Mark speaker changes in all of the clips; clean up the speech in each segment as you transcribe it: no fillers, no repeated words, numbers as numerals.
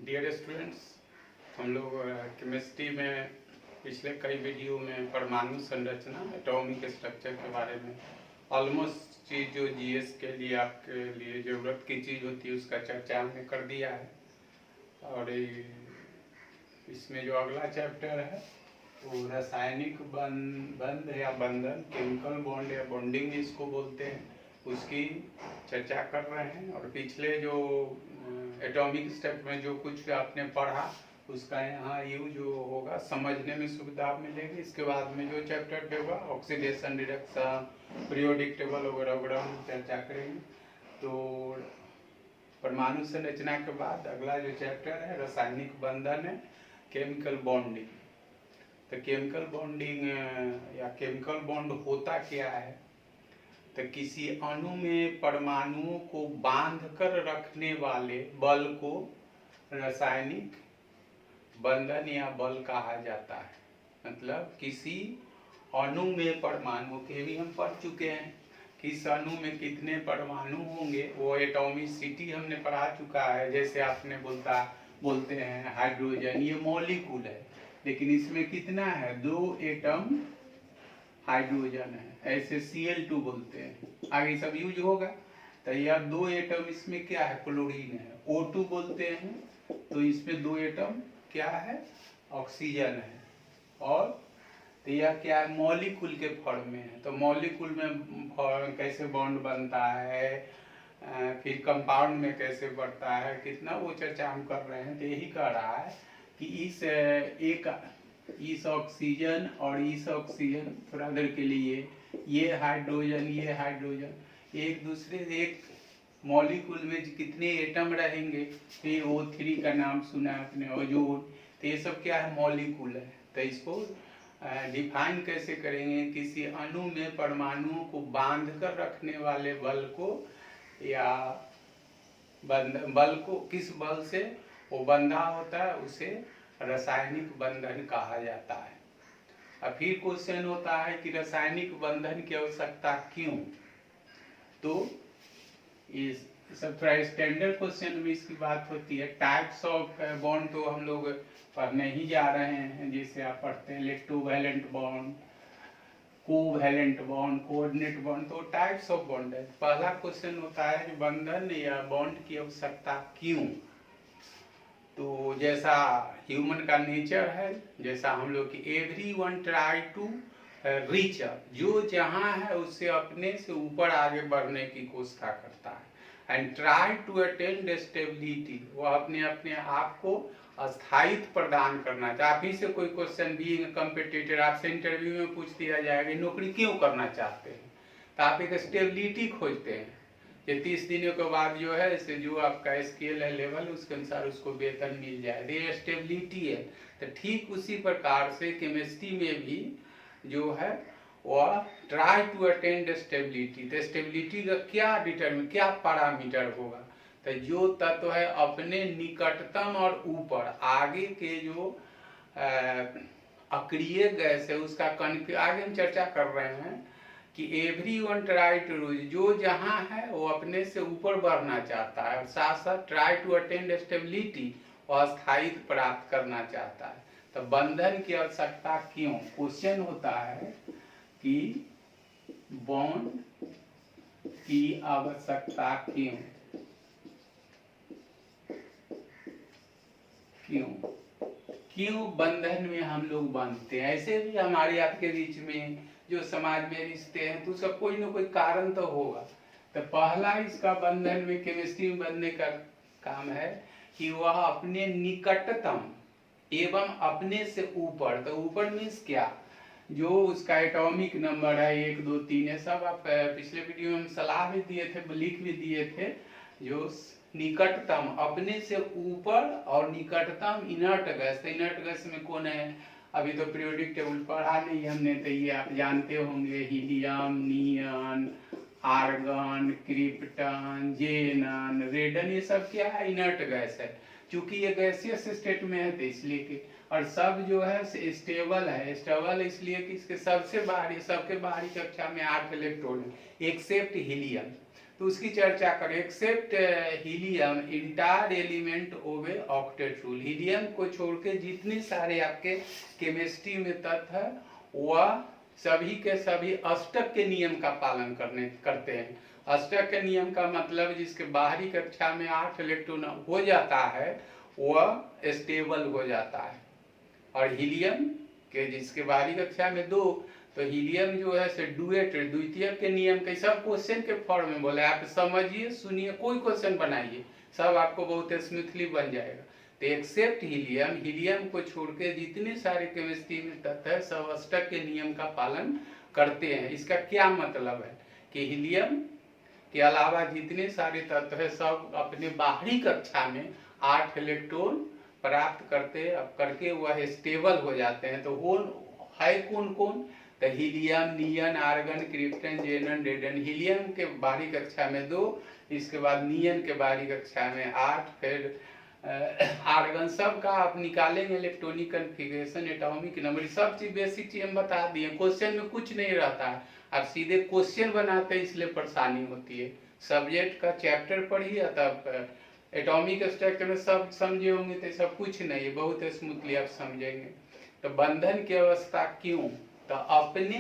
Speaker 1: Dear students, हम लोग chemistry में पिछले कई वीडियो में परमाणु संरचना एटॉमिक स्ट्रक्चर के बारे में ऑलमोस्ट चीज़ जो जीएस के लिए आपके लिए ज़रूरत की चीज़ होती है उसका चर्चा हमने कर दिया है। और इसमें जो अगला चैप्टर है वो रासायनिक बंध या बंधन, केमिकल बॉन्ड या बॉन्डिंग इसको बोलते हैं, उसकी चर्चा कर रहे हैं। और पिछले जो एटॉमिक स्टेप में जो कुछ आपने पढ़ा उसका यहाँ यूज जो होगा, समझने में सुविधा मिलेगी। इसके बाद में जो चैप्टर पे होगा ऑक्सीडेशन, रिडक्शन, पीरियोडिक टेबल वगैरह वगैरह हम चर्चा करेंगे। तो परमाणु संरचना के बाद अगला जो चैप्टर है रासायनिक बंधन है, केमिकल बॉन्डिंग। तो केमिकल बॉन्डिंग या केमिकल बॉन्ड होता क्या है? तो किसी अणु में परमाणुओं को बांध कर रखने वाले बल को रासायनिक बंधन या बल कहा जाता है। मतलब किसी अणु में परमाणु के भी हम पढ़ चुके हैं, किस अणु में कितने परमाणु होंगे, वो एटॉमिसिटी हमने पढ़ा चुका है। जैसे आपने बोलते हैं हाइड्रोजन, ये मॉलिक्यूल है, लेकिन इसमें कितना है? 2 एटम हाइड्रोजन है। ऐसे Cl2 बोलते हैं, आगे सब यूज होगा। तो यह 2 एटम इसमें क्या है? क्लोरीन है। O2 बोलते हैं, तो इसमें 2 एटम क्या है? ऑक्सीजन है। और तो यह क्या है? मॉलिक्यूल के फॉर्म में है। तो मॉलिक्यूल में कैसे बॉन्ड बनता है, फिर कंपाउंड में कैसे बढ़ता है, कितना वो चर्चा हम कर रहे हैं। तो यही कह रहा है कि इस ऑक्सीजन और इस ऑक्सीजन, थोड़ा देर के लिए ये हाइड्रोजन एक दूसरे एक मॉलिक्यूल में कितने एटम रहेंगे। फिर O3 का नाम सुना आपने, ओजोन। तो ये सब क्या है? मॉलिक्यूल है। तो इसको डिफाइन कैसे करेंगे? किसी अणु में परमाणुओं को बांध कर रखने वाले बल को, या बल को किस बल से वो बंधा होता है, उसे रासायनिक बंधन कहा जाता है। अब फिर क्वेश्चन होता है कि रासायनिक बंधन की आवश्यकता क्यों? तो इस सब थोड़ा स्टैंडर्ड क्वेश्चन में इसकी बात होती है। टाइप्स ऑफ बॉन्ड तो हम लोग पढ़ने ही जा रहे हैं। जैसे आप पढ़ते हैं electrovalent bond, covalent bond, coordinate bond, तो टाइप्स ऑफ बॉन्ड है। पहला क्वेश्चन होता है कि बंधन या बॉन्ड की आवश्यकता क्यों? तो जैसा ह्यूमन का नेचर है, जैसा हम लोग की everyone try to reach up, जो जहाँ है उससे अपने से ऊपर आगे बढ़ने की कोशिश करता है। And try to attain stability, वो अपने आप को स्थायित्व प्रदान करना चाहिए। आप ही से कोई क्वेश्चन भी कम्पिटिटर आपसे इंटरव्यू में पूछ दिया जाएगा, नौकरी क्यों करना चाहते हैं? तो आप एक स्टेबिलिटी खोजते हैं। ये 30 दिनों के बाद जो है इसे जो आपका स्केल है, लेवल, उसके अनुसार उसको वेतन मिल जाए, ये स्टेबिलिटी है। तो ठीक उसी प्रकार से केमिस्ट्री में भी जो है वह ट्राई टू अटेन स्टेबिलिटी। तो स्टेबिलिटी का क्या पैरामीटर होगा? तो जो तत्व है अपने निकटतम और ऊपर आगे के जो अक्रिय गैस है उसका आगे हम चर्चा कर रहे हैं कि एवरीवन ट्राई टू रीच, जो जहाँ है वो अपने से ऊपर बढ़ना चाहता है, और साथ साथ ट्राई टू अटेन स्टेबिलिटी, और स्थायित्व प्राप्त करना चाहता है। तो बंधन की आवश्यकता क्यों? क्वेश्चन होता है कि बॉन्ड की आवश्यकता क्यों? क्यों बंधन में हम लोग बांधते हैं? ऐसे भी हमारे आपके बीच में जो समाज में रिश्ते हैं, तो उसका कोई ना कोई कारण तो होगा। तो पहला इसका बंधन में, केमिस्ट्री में बंधने का काम है कि वह अपने निकटतम एवं अपने से ऊपर। तो ऊपर मीन्स क्या? जो उसका एटॉमिक नंबर है 1, 2, 3 है, सब आप पिछले वीडियो में सलाह भी दिए थे, लिख भी दिए थे। जो निकटतम अपने से ऊपर और निकटतम इनर्ट गैस। तो इनर्ट गैस में कौन है? अभी तो पीरियोडिक टेबल पढ़ा नहीं हमने, तो ये आप जानते होंगे, हीलियम, नियन, आर्गन, क्रिप्टन, जेनन, रेडन, ये सब क्या है? इनर्ट गैस है। चूंकि ये गैसियस स्टेट में है तो इसलिए कि, और सब जो है स्टेबल है। स्टेबल इसलिए कि इसके सबके बाहरी कक्षा में 8 इलेक्ट्रॉन है एक्सेप्ट हीलियम। तो उसकी चर्चा करें। Except helium entire element obey octet rule. Helium को छोड़ के जितने सारे आपके केमिस्ट्री में तत्व है वह सभी के सभी अष्टक के नियम का पालन करते हैं। अष्टक के नियम का मतलब जिसके बाहरी कक्षा में 8 इलेक्ट्रॉन हो जाता है वह स्टेबल हो जाता है, और हीलियम के जिसके बाहरी कक्षा में 2, तो हीलियम जो है से डुएट द्वितीय के नियम के सब क्वेश्चन के फॉर्म में बोले, आप समझिए सुनिए, कोई क्वेश्चन बनाइए, सब आपको बहुत स्मूथली बन जाएगा। तो एक्सेप्ट हीलियम, हीलियम को छोड़ के जितने सारे केमिस्ट्री में तत्व है सब अष्टक के नियम का पालन करते हैं। इसका क्या मतलब है कि हीलियम के अलावा जितने सारे तत्व है सब अपने बाहरी कक्षा में 8 इलेक्ट्रॉन प्राप्त करके वह स्टेबल हो जाते हैं। तो वो है कौन कौन? तो हीलियम, नियन, आर्गन, क्रिप्टन, जेनन, रेडन। हीलियम के बाहरी कक्षा में 2, इसके बाद नियन के बाहरी कक्षा में 8, फिर आर्गन। सब का आप निकालेंगे इलेक्ट्रॉनिक कन्फिगरेशन, एटॉमिक नंबर, सब चीज बेसिक चीज हम बता दिए। क्वेश्चन में कुछ नहीं रहता है, आप सीधे क्वेश्चन बनाते हैं, इसलिए परेशानी होती है। सब्जेक्ट का चैप्टर पढ़िए तब एटॉमिक स्ट्रक्चर में सब समझे होंगे, तो सब कुछ नहीं है, बहुत स्मूथली आप समझेंगे। तो बंधन की अवस्था क्यों? तो अपने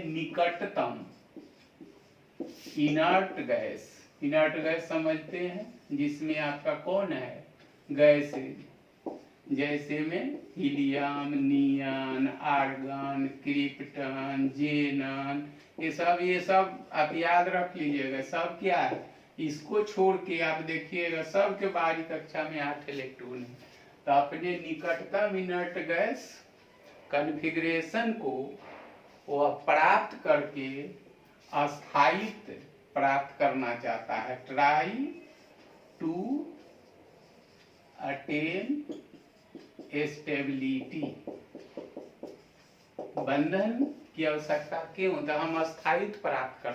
Speaker 1: निकटतम इनर्ट गैस समझते हैं, जिसमें आपका कौन है गैस, जैसे में हीलियम, नियन, आर्गन, क्रिप्टन, जेनन, ये सब आप याद रख लीजिएगा। सब क्या है, इसको छोड़ के आप देखिएगा सब के बाहरी कक्षा में 8 इलेक्ट्रॉन है। तो अपने निकटतम इनर्ट गैस कॉन्फ़िगरेशन को वह प्राप्त करके अस्थायित्व प्राप्त करना चाहता है। Try to attain stability. बंधन की आवश्यकता क्यों? तो हम अस्थायित्व प्राप्त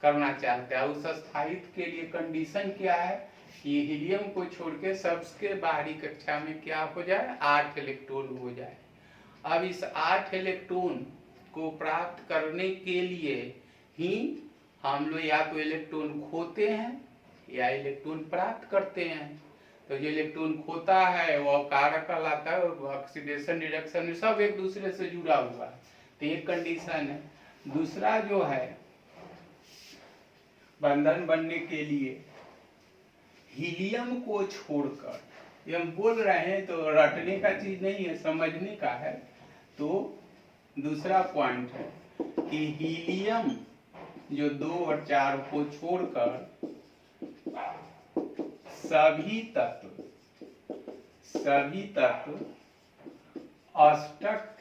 Speaker 1: करना चाहते हैं। उस अस्थायित्व के लिए कंडीशन क्या है कि हीलियम को छोड़ के सबके बाहरी कक्षा में क्या हो जाए, 8 इलेक्ट्रॉन हो जाए। अब इस 8 इलेक्ट्रॉन को प्राप्त करने के लिए ही हम लोग या तो इलेक्ट्रॉन खोते हैं या इलेक्ट्रॉन प्राप्त करते हैं। तो जो इलेक्ट्रॉन खोता है वो कारक कहलाता है, ऑक्सीडेशन रिडक्शन में सब एक दूसरे से जुड़ा हुआ है। तो ये कंडीशन है। दूसरा जो है बंधन बनने के लिए हीलियम को छोड़कर, ये हम बोल रहे हैं तो रटने का चीज नहीं है, समझने का है। तो दूसरा पॉइंट है कि हीलियम जो 2 और 4 को छोड़कर सभी तत्व अष्टक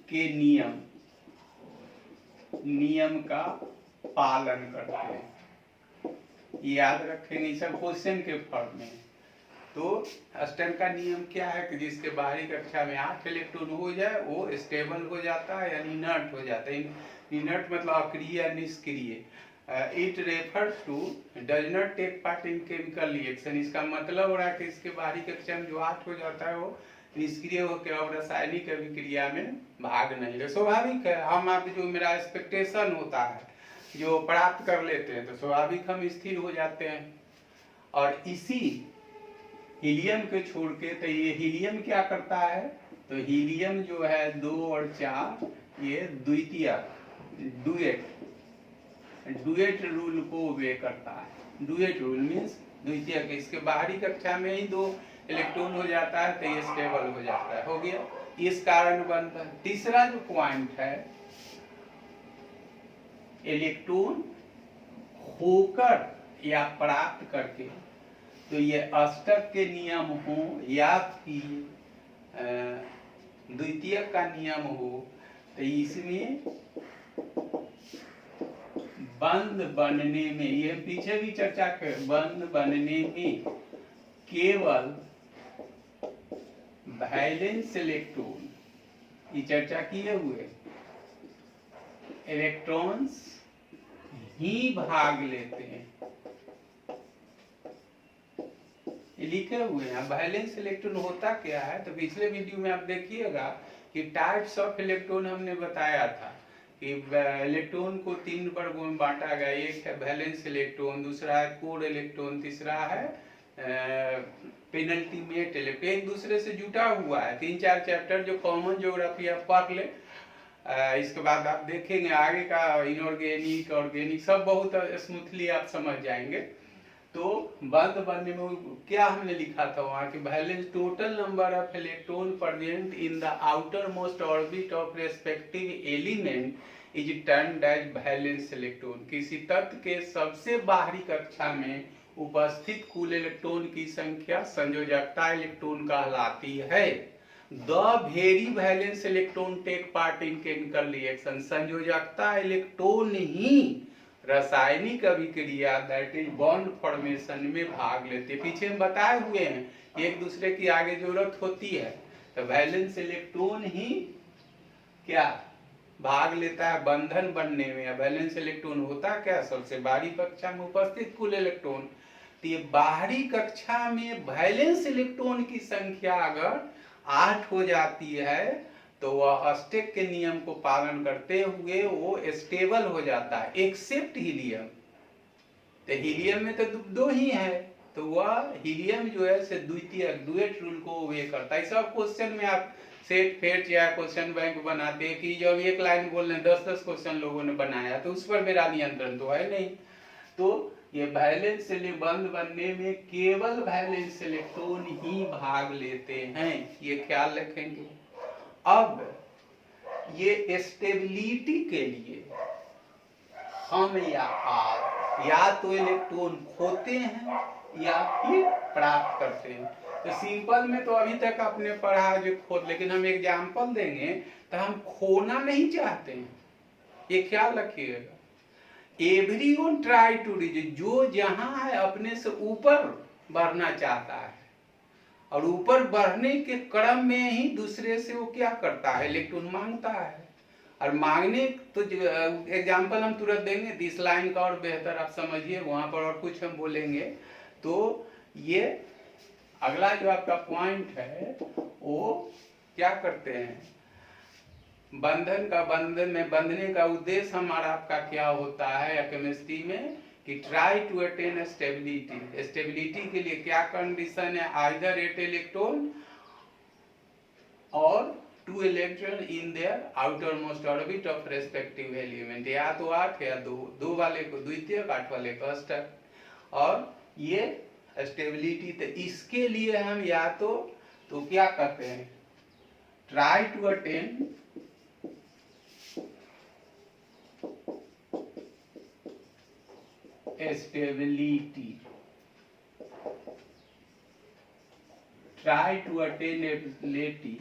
Speaker 1: के नियम का पालन करते हैं। याद रखेंगे, सब क्वेश्चन के फॉर्म में। तो अष्टक का नियम क्या है कि जिसके बाहरी कक्षा में 8 इलेक्ट्रॉन हो जाए वो स्टेबल हो जाता है, यानी इनर्ट हो जाता है। इनर्ट मतलब अक्रिय या निष्क्रिय। It refers to does not take part in chemical reaction. इसका मतलब हो रहा है कि इसके बाहरी कक्षा में जो 8 हो जाता है वो निष्क्रिय होकर और रासायनिक अभिक्रिया में भाग नहीं ले। स्वाभाविक है, हम आप जो मेरा एक्सपेक्टेशन होता है जो प्राप्त कर लेते हैं तो स्वाभाविक हम स्थिर हो जाते हैं। और इसी हीलियम को छोड़ के, तो ये हीलियम क्या करता है, तो हीलियम जो है 2 और 4 ये डुएट रूल को ओबे करता है। डुएट रूल मीन्स द्वितीय के, इसके बाहरी कक्षा में ही 2 इलेक्ट्रॉन हो जाता है तो ये स्टेबल हो जाता है, हो गया, इस कारण बनता है। तीसरा जो पॉइंट है इलेक्ट्रॉन होकर या प्राप्त करके, तो ये अष्टक के नियम हो या फिर द्वितीय का नियम हो, तो इसमें बंध बनने में, ये पीछे भी चर्चा कर, बंध बनने में केवल वैलेंस इलेक्ट्रॉन, ये चर्चा किए हुए इलेक्ट्रॉन्स ही भाग लेते हैं, लिखे हुए हैं। वैलेंस इलेक्ट्रॉन होता क्या है, तो पिछले वीडियो में आप देखिएगा कि टाइप्स ऑफ इलेक्ट्रॉन हमने बताया था कि इलेक्ट्रॉन को 3 वर्गों में बांटा गया। एक है वैलेंस इलेक्ट्रॉन, दूसरा है कोर इलेक्ट्रॉन, तीसरा है पेनल्टीमेट इलेक्ट्रॉन। एक दूसरे से जुटा हुआ है। 3-4 चैप्टर जो कॉमन ज्योग्राफी आप पढ़ ले, इसके बाद आप देखेंगे आगे का इनऑर्गेनिक ऑर्गेनिक सब बहुत स्मूथली आप समझ जाएंगे। तो बंद बनने में क्या हमने लिखा था वहां कि valence total number of electron present in the outermost orbit of respective element is termed as valence electron. किसी तत्व के सबसे बाहरी कक्षा में उपस्थित कुल इलेक्ट्रॉन की संख्या संयोजकता इलेक्ट्रॉन कहलाती है। The very valence electron take part in chemical reaction. संयोजकता इलेक्ट्रॉन ही रासायनिक अभिक्रिया दैट इज बॉन्ड फॉर्मेशन में भाग लेते। पीछे हम बताए हुए हैं एक दूसरे की आगे जरूरत होती है, तो वैलेंस इलेक्ट्रॉन ही क्या भाग लेता है बंधन बनने में। वैलेंस इलेक्ट्रॉन होता क्या, सबसे बाहरी कक्षा में उपस्थित कुल इलेक्ट्रॉन। तो ये बाहरी कक्षा में वैलेंस इलेक्ट्रॉन की संख्या अगर 8 हो जाती है तो वह अस्टेक के नियम को पालन करते हुए वो स्टेबल हो जाता है, एक्सेप्ट हीलियम। तो हीलियम में तो 2 ही है, तो वह हीलियम जो है से द्वितीय डुएट रूल को वे करता है। सब क्वेश्चन में आप सेट फेट या क्वेश्चन बैंक बनाते हैं कि जब एक लाइन बोल रहे 10-10 क्वेश्चन लोगों ने बनाया, तो उस पर मेरा नियंत्रण तो है नहीं। तो ये वैलेंस बंद बनने में केवल वैलेंस इलेक्ट्रॉन ही भाग लेते हैं, ये ख्याल रखेंगे। अब ये स्टेबिलिटी के लिए हम या आप या तो इलेक्ट्रॉन खोते हैं या फिर प्राप्त करते हैं। तो सिंपल में तो अभी तक आपने पढ़ा जो खोद, लेकिन हम एग्जांपल देंगे तो हम खोना नहीं चाहते हैं, ये ख्याल रखिएगा। एवरीवन ट्राई टू रीच, जो जहां है अपने से ऊपर बढ़ना चाहता है और ऊपर बढ़ने के क्रम में ही दूसरे से वो क्या करता है, इलेक्ट्रॉन मांगता है। और मांगने तो एग्जांपल हम तुरंत देंगे, इस लाइन का और बेहतर आप समझिए, वहां पर और कुछ हम बोलेंगे। तो ये अगला जो आपका पॉइंट है वो क्या करते हैं, बंधन में बंधने का उद्देश्य हमारा आपका क्या होता है केमिस्ट्री में कि try to attain stability. Stability के लिए क्या कंडीशन है, आइदर 8 इलेक्ट्रॉन और 2 electron in their outer most orbit of respective element. या तो 8 या 2 वाले को द्वितीयक, 8 वाले को अष्टक। और ये स्टेबिलिटी, तो इसके लिए हम या तो क्या करते हैं, try to attain stability, try to attain stability,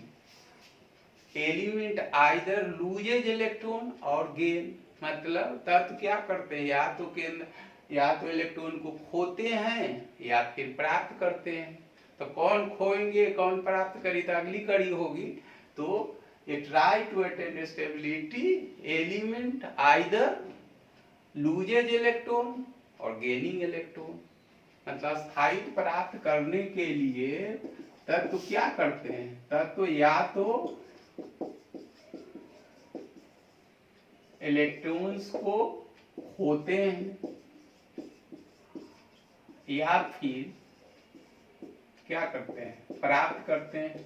Speaker 1: element either loses electron और गेन। मतलब तत्व क्या करते हैं, या तो इलेक्ट्रॉन को खोते हैं या फिर प्राप्त करते हैं। तो कौन खोएंगे कौन प्राप्त करी, तो अगली कड़ी होगी। तो ये try to attain stability, element either loses electron और गेनिंग इलेक्ट्रॉन। मतलब स्थायित्व प्राप्त करने के लिए तत्व क्या करते हैं, तत्व या तो इलेक्ट्रॉन्स को खोते हैं या फिर क्या करते हैं, प्राप्त करते हैं।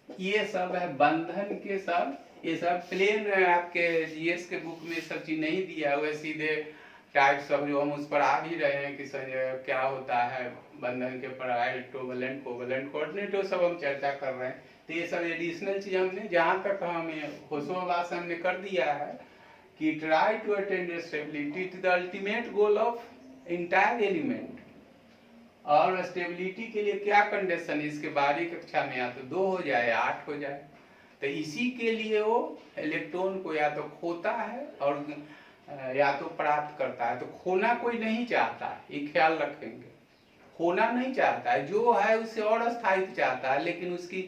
Speaker 1: ये सब है बंधन के सब, ये सब प्लेन आपके जीएस के बुक में सब चीज नहीं दिया हुआ, सीधे टाइप्स सब जो हम उस पर आ भी रहे हैं कि क्या होता है बंधन के पढ़ाई, कोवेलेंट कोऑर्डिनेट, वो सब हम चर्चा कर रहे हैं। तो ये सब एडिशनल चीज हमने जहां तक हमें होशोबास हमने कर दिया है कि try to attain stability to the ultimate goal of entire element. और स्टेबिलिटी के लिए क्या कंडीशन, इसके बाहरी कक्षा में या तो 2 हो जाए 8 हो जाए। तो इसी के लिए वो इलेक्ट्रॉन को या तो खोता है और या तो प्राप्त करता है। तो खोना कोई नहीं चाहता, ये ख्याल रखेंगे, खोना नहीं चाहता है, जो है उससे और स्थायित्व चाहता है। लेकिन उसकी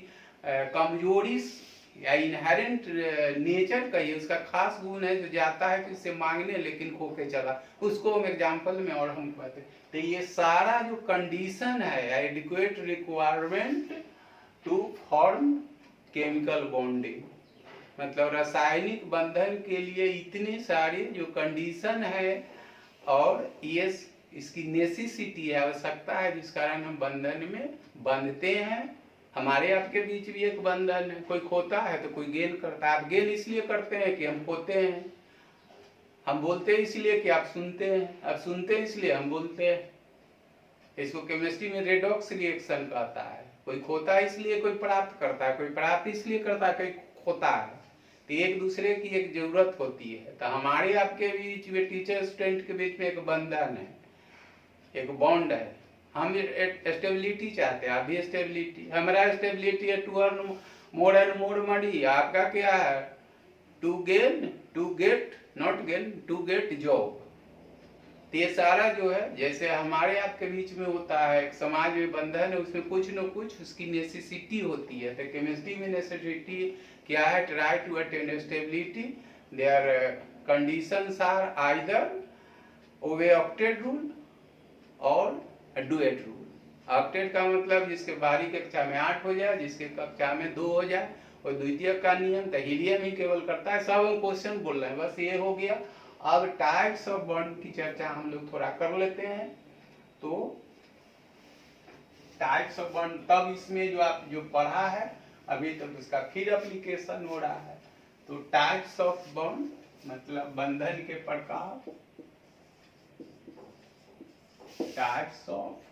Speaker 1: कमजोरी या इनहेरेंट नेचर कहिए, उसका खास गुण है जो जाता है कि उससे मांगने लेकिन खो के चला, उसको हम एग्जाम्पल में और हम कहते हैं। तो ये सारा जो कंडीशन है, adequate requirement to form chemical bonding, मतलब रासायनिक बंधन के लिए इतने सारे जो कंडीशन है और ये इसकी नेसेसिटी है, आवश्यकता है, जिस कारण हम बंधन में बंधते हैं। हमारे आपके बीच भी एक बंधन है, कोई खोता है तो कोई गेन करता है। आप गेन इसलिए करते हैं कि हम खोते हैं, हम बोलते हैं इसलिए कि आप सुनते हैं, आप सुनते हैं इसलिए हम बोलते हैं। इसको केमिस्ट्री में रेडॉक्स रिएक्शन कहता है। कोई खोता है इसलिए कोई प्राप्त करता है, कोई प्राप्त इसलिए करता है, कोई खोता है। तो एक दूसरे की एक जरूरत होती है। तो हमारे आपके बीच में, टीचर स्टूडेंट के बीच में एक बंधन है, एक बॉन्ड है। हम स्टेबिलिटी चाहते हैं, आप भी स्टेबिलिटी। हमारा स्टेबिलिटी है to earn more and more money. आपका क्या है? To gain, to get, not gain, to get job. तो ये सारा जो है, जैसे हमारे आपके बीच में होता है, एक समाज में बंधन है, उसमें कुछ न कुछ उसकी नेसेसिटी होती है। तो केमिस्ट्री में नेसेसिटी क्या है? Try to attain stability. Their conditions are either obey octet rule और डुएट रूल। ऑक्टेट का मतलब जिसके बाहरी कक्षा में 8 हो जाए, जिसके कक्षा में 2 हो जाए, और द्वितीय का नियम तो हीलियम ही केवल करता है। सब हम क्वेश्चन बोल रहे हैं, बस ये हो गया। अब टाइप्स ऑफ बॉन्ड की चर्चा हम लोग थोड़ा कर लेते हैं। तो टाइप्स ऑफ बॉन्ड, तब इसमें जो आप जो पढ़ा है अभी तक तो उसका फिर एप्लीकेशन हो रहा है। तो टाइप्स ऑफ बॉन्ड मतलब बंधन के प्रकार, टाइप्स ऑफ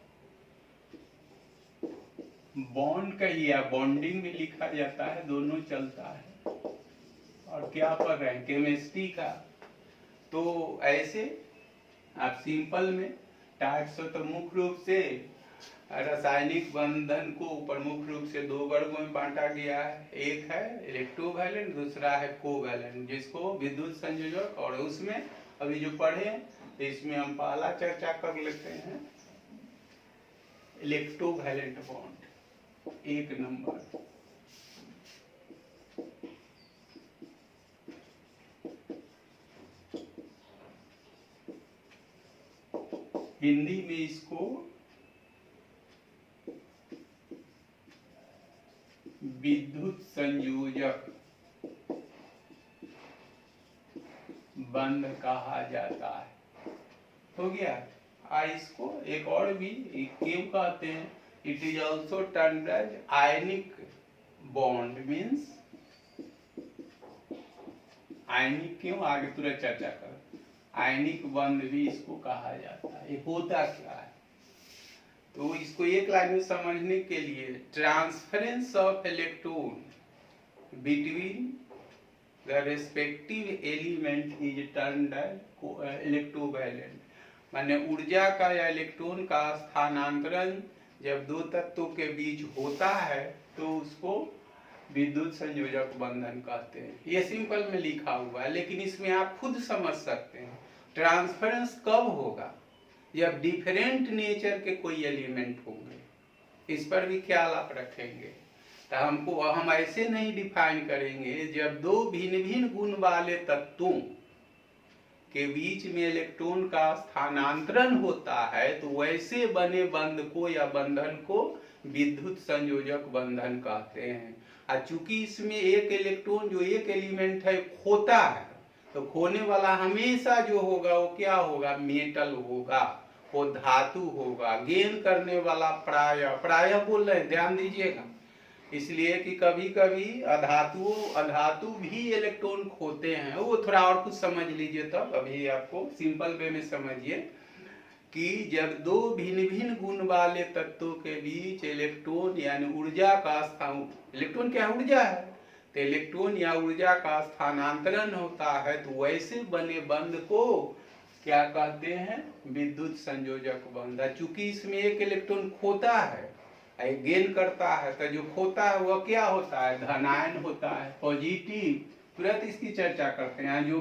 Speaker 1: बॉन्ड का या बॉन्डिंग में लिखा जाता है, दोनों चलता है। और क्या पढ़ रहे हैं? केमिस्ट्री का। तो ऐसे आप सिंपल में टाइप्स तो मुख्य रूप से रासायनिक बंधन को प्रमुख रूप से 2 वर्गों में बांटा गया है। एक है इलेक्ट्रोवैलेंट, दूसरा है कोवैलेंट, जिसको विद्युत संयोजक। और उसमें अभी जो पढ़े इसमें हम पहला चर्चा कर लेते हैं, इलेक्ट्रोवैलेंट बॉन्ड 1 नंबर। हिंदी में इसको विद्युत संयोजक बंध कहा जाता है। हो गया। इसको एक और भी क्यों कहते हैं? It is also termed as ionic bond, means ionic. क्यों? आगे तुरंत चर्चा कर। आयनिक बंध भी इसको कहा जाता है। ये होता क्या है? तो इसको एक लाइन में समझने के लिए, transference of electron between the respective element is termed electrovalent. माने ऊर्जा का या इलेक्ट्रॉन का स्थानांतरण जब 2 तत्वों के बीच होता है तो उसको विद्युत संयोजक बंधन कहते हैं। ये सिंपल में लिखा हुआ है, लेकिन इसमें आप खुद समझ सकते हैं। ट्रांसफरेंस कब होगा? जब डिफरेंट नेचर के कोई एलिमेंट होंगे। इस पर भी ख्याल आप रखेंगे। तो हमको हम ऐसे नहीं डिफाइन करेंगे, जब 2 भिन्न भिन्न गुण वाले तत्वों के बीच में इलेक्ट्रॉन का स्थानांतरण होता है तो वैसे बने बंध को या बंधन को विद्युत संयोजक बंधन कहते हैं। और चूंकि इसमें एक इलेक्ट्रॉन जो एक एलिमेंट है खोता है, तो खोने वाला हमेशा जो होगा वो क्या होगा? मेटल होगा, वो धातु होगा। गेन करने वाला प्राय बोल रहे हैं, ध्यान दीजिएगा, इसलिए कि कभी कभी अधातु भी इलेक्ट्रॉन खोते हैं। वो थोड़ा और कुछ समझ लीजिए, तब अभी आपको सिंपल वे में समझिए कि जब 2 भिन्न भिन्न गुण वाले तत्वों के बीच इलेक्ट्रॉन यानी ऊर्जा का स्थान, इलेक्ट्रॉन क्या ऊर्जा है, तो इलेक्ट्रॉन या ऊर्जा का स्थानांतरण होता है तो वैसे बने बंध को क्या कहते हैं? विद्युत संयोजक बंध। चूंकि इसमें एक इलेक्ट्रॉन खोता है, गेन करता है, तो जो खोता है वह क्या होता है? धनायन होता है, पॉजिटिव। तुरंत इसकी चर्चा करते हैं। जो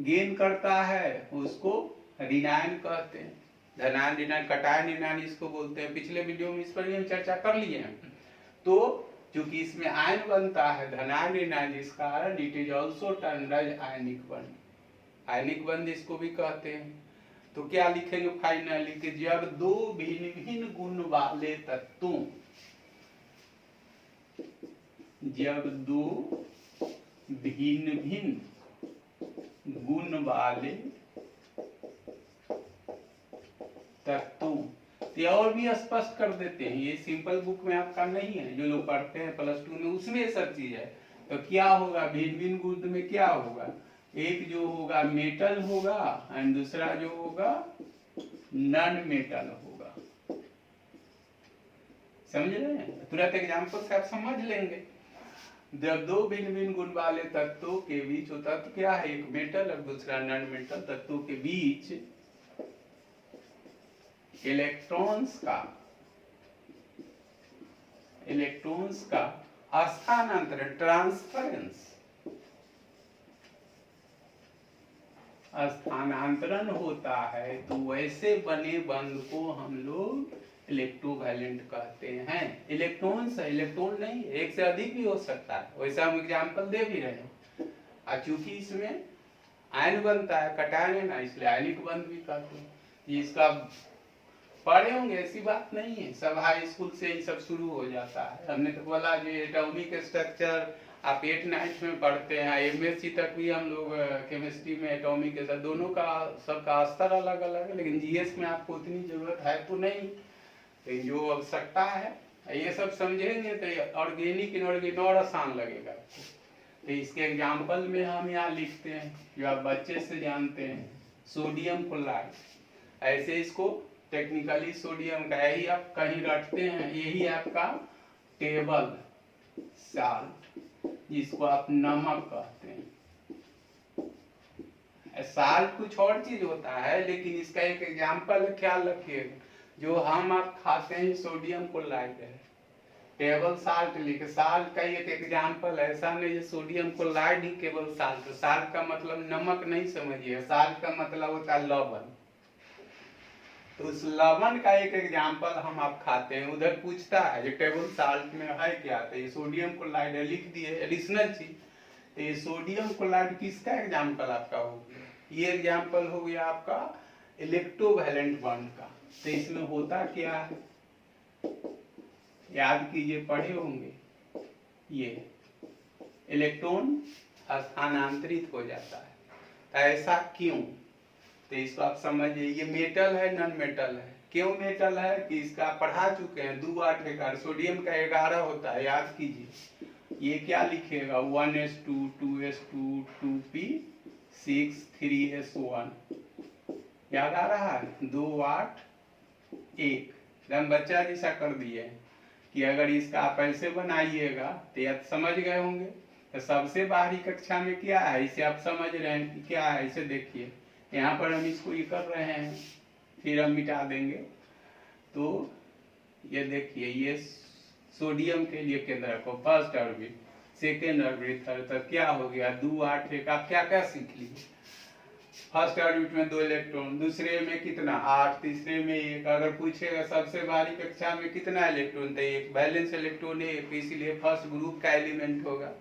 Speaker 1: गेन करता है उसको ऋणायन कहते हैं। धनायन ऋणायन, कटायन ऋणायन इसको बोलते हैं। पिछले वीडियो में इस पर भी हम चर्चा कर लिए हैं। तो चूंकि इसमें आयन बनता है, धनायन ऋणायन, जिस कारण it is also termed as ionic बंध। आयनिक बंध इसको भी कहते हैं। तो क्या लिखेंगे फाइनली कि जब 2 भिन्न भिन्न गुण वाले तत्वों, जब 2 भिन्न भिन्न गुण वाले तत्वों। तो और भी स्पष्ट कर देते हैं, ये सिंपल बुक में आपका नहीं है, जो लोग पढ़ते हैं +2 में उसमें ये सब चीज है। तो क्या होगा, भिन्न भिन्न गुण में क्या होगा, एक जो होगा मेटल होगा एंड दूसरा जो होगा नॉन मेटल होगा। समझ रहे हैं, तुरंत एग्जाम्पल से आप समझ लेंगे। जब दो भिन्न भिन्न गुण वाले तत्वों के बीच, वो तत्व क्या है, एक मेटल और दूसरा नॉन मेटल, तत्वों के बीच इलेक्ट्रॉन्स का स्थानांतरण, ट्रांसफरेंस, स्थानांतरण होता है, तो वैसे बने बंध को हम लोग इलेक्ट्रोवैलेंट कहते हैं। इलेक्ट्रॉन्स है, इलेक्ट्रॉन नहीं, एक से अधिक भी हो सकता है, वैसा हम एग्जाम्पल दे भी रहे हैं। और चूंकि इसमें आयन बनता है, कटायन है ना, इसलिए आयनिक बंध भी कहते हैं। इसका पढ़े होंगे, ऐसी बात नहीं है, सब हाई स्कूल से ही सब शुरू हो जाता है। हमने तो बोला जो एटॉमिक स्ट्रक्चर आप 8th 9th में पढ़ते हैं, MSc तक भी हम लोग केमिस्ट्री में एटॉमिक के साथ दोनों का सबका स्तर अलग अलग है, लेकिन GS में आपको उतनी जरूरत है तो नहीं, लेकिन जो आवश्यकता है ये सब समझेंगे तो ऑर्गेनिक इनऑर्गेनिक और आसान लगेगा। तो इसके एग्जाम्पल में हम यहाँ लिखते हैं, जो आप बच्चे से जानते हैं, सोडियम क्लोराइड, ऐसे इसको टेक्निकली सोडियम का यही आप कहीं रटते हैं, यही आपका टेबल साल्ट, जिसको आप नमक कहते हैं। साल्ट कुछ और चीज होता है, लेकिन इसका एक एग्जाम्पल है, ख्याल रखिएगा, जो हम आप खाते हैं सोडियम क्लोराइड है, टेबल साल्ट लिखे, साल्ट का एक एग्जाम्पल, ऐसा नहीं है सोडियम क्लोराइड ही केवल साल्ट, साल्ट का मतलब नमक नहीं समझिए, साल्ट का मतलब होता है लवण। तो उस लवण का एक एग्जाम्पल हम आप खाते हैं, उधर पूछता है जो टेबल साल्ट में है क्या, तो ये सोडियम क्लोराइड है, लिख दिए एडिशनल चीज। तो ये सोडियम क्लोराइड किसका एग्जाम्पल आपका हो गया, ये एग्जाम्पल हो गया आपका इलेक्ट्रोवैलेंट बॉन्ड का। तो इसमें होता क्या है, याद कीजिए, पढ़े होंगे, ये इलेक्ट्रॉन स्थानांतरित हो जाता है। तो ऐसा क्यों, तो इसको आप समझिए, ये मेटल है नॉन मेटल है, क्यों मेटल है कि इसका पढ़ा चुके हैं, 2 8 11, सोडियम का 11 होता है, याद कीजिए। ये क्या लिखेगा, 1s2 2s2 2p 6 3s1, याद आ रहा है, 2 8 1, हम बच्चा जैसा कर दिए कि अगर इसका आप ऐसे बनाइएगा तो याद समझ गए होंगे। तो सबसे बाहरी कक्षा में क्या है, इसे आप समझ रहे हैं कि क्या है, इसे देखिए, यहाँ पर हम इसको ये कर रहे हैं, फिर हम मिटा देंगे। तो ये देखिए, ये सोडियम के लिए केंद्र को first orbit, second orbit, third, तो क्या हो गया, 2 8 1, आप क्या क्या सीख लीजिए, फर्स्ट ऑर्बिट में 2 इलेक्ट्रॉन, दूसरे में कितना 8, तीसरे में 1, अगर पूछेगा सबसे बाहरी कक्षा में कितना इलेक्ट्रॉन, तो 1 बैलेंस इलेक्ट्रॉन है, इसीलिए फर्स्ट ग्रुप का एलिमेंट होगा।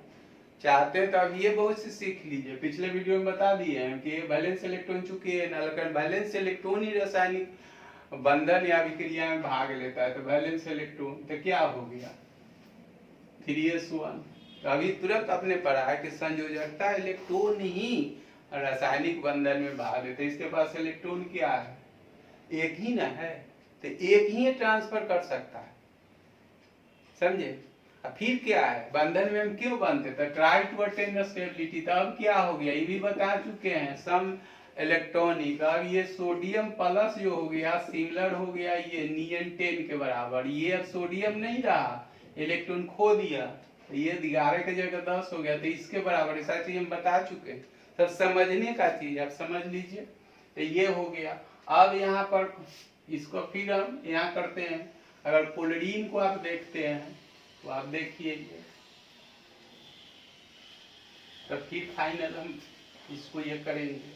Speaker 1: चाहते हैं तो अब ये बहुत से सीख लीजिए, पिछले वीडियो में बता दिए हैं कि बैलेंस इलेक्ट्रॉन चूंकि है, बैलेंस इलेक्ट्रॉन ही रासायनिक बंधन या विक्रिया में भाग लेता है, तो बैलेंस इलेक्ट्रॉन तो क्या हो गया 3s1। तो अभी तुरंत आपने पढ़ा है कि संयोजकता इलेक्ट्रॉन ही रासायनिक बंधन में भाग लेते, इसके पास इलेक्ट्रॉन क्या है, एक ही ना है, तो एक ही ट्रांसफर कर सकता है, समझे। फिर क्या है, बंधन में हम क्यों बनते थे, ट्राई टू अटेन स्टेबिलिटी। तो अब क्या हो गया, ये भी बता चुके हैं, सम इलेक्ट्रॉनिक। अब ये सोडियम प्लस जो हो गया सिमिलर हो गया ये नियन 10 के बराबर, ये अब सोडियम नहीं रहा, इलेक्ट्रॉन खो दिया, ये 11 की जगह 10 हो गया, तो इसके बराबर, ऐसा चीज हम बता चुके हैं, सब समझने का चीज आप समझ लीजिए। तो ये हो गया। अब यहाँ पर इसको फिर हम यहाँ करते हैं, अगर क्लोरीन को आप देखते हैं तो आप देखिए, तो फिर फाइनल हम इसको ये करेंगे।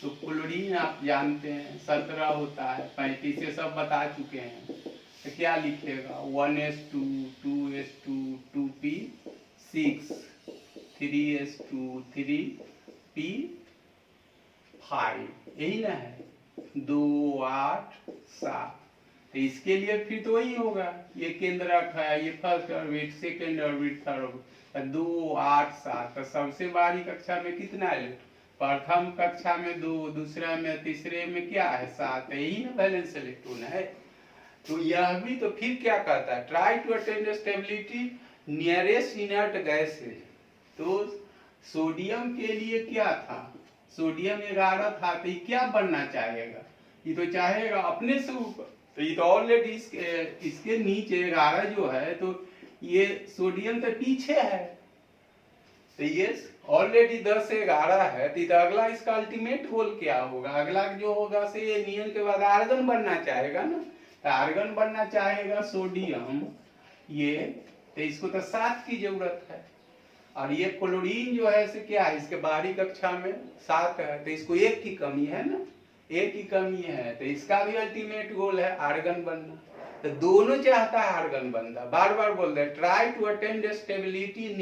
Speaker 1: तो क्लोरीन आप जानते हैं 17 होता है, 35 से सब बता चुके हैं, तो क्या लिखेगा 1s2 2s2 2p 6 3s2 3p 5, यही ना है, 2 8 7, तो इसके लिए फिर तो वही होगा, ये केंद्रक है, ये first orbit, second orbit, third orbit, 2 8 7। तो सबसे बाहरी कक्षा में कितना है? प्रथम कक्षा में 2, दूसरा में, तीसरे में क्या है? 7। यही ना वैलेंस इलेक्ट्रॉन है। तो यह भी तो फिर क्या कहता है? Try to attain stability nearest inert gases. तो सोडियम के लिए क्या था? सोडियम 11 था, तो ये क्या बनना चाहेगा? ये तो चाहेगा अपने से ऊपर। तो ये तो ऑलरेडी इसके नीचे 11 जो है, तो ये सोडियम तो पीछे है, तो ये ऑलरेडी 10 से 11 है। तो अगला इसका अल्टीमेट गोल क्या होगा? अगला जो होगा से ये नियन के बाद आर्गन बनना चाहेगा ना, तो आर्गन बनना चाहेगा सोडियम ये, तो इसको तो 7 की जरूरत है। और ये क्लोरीन जो है से क्या है? इसके बाहरी कक्षा में 7 है, तो इसको 1 की कमी है ना, 1 की कमी है। तो इसका भी अल्टीमेट गोल है आर्गन बनना। तो दोनों चाहता है आर्गन बनना। बार बार बोल रहे try to attain stability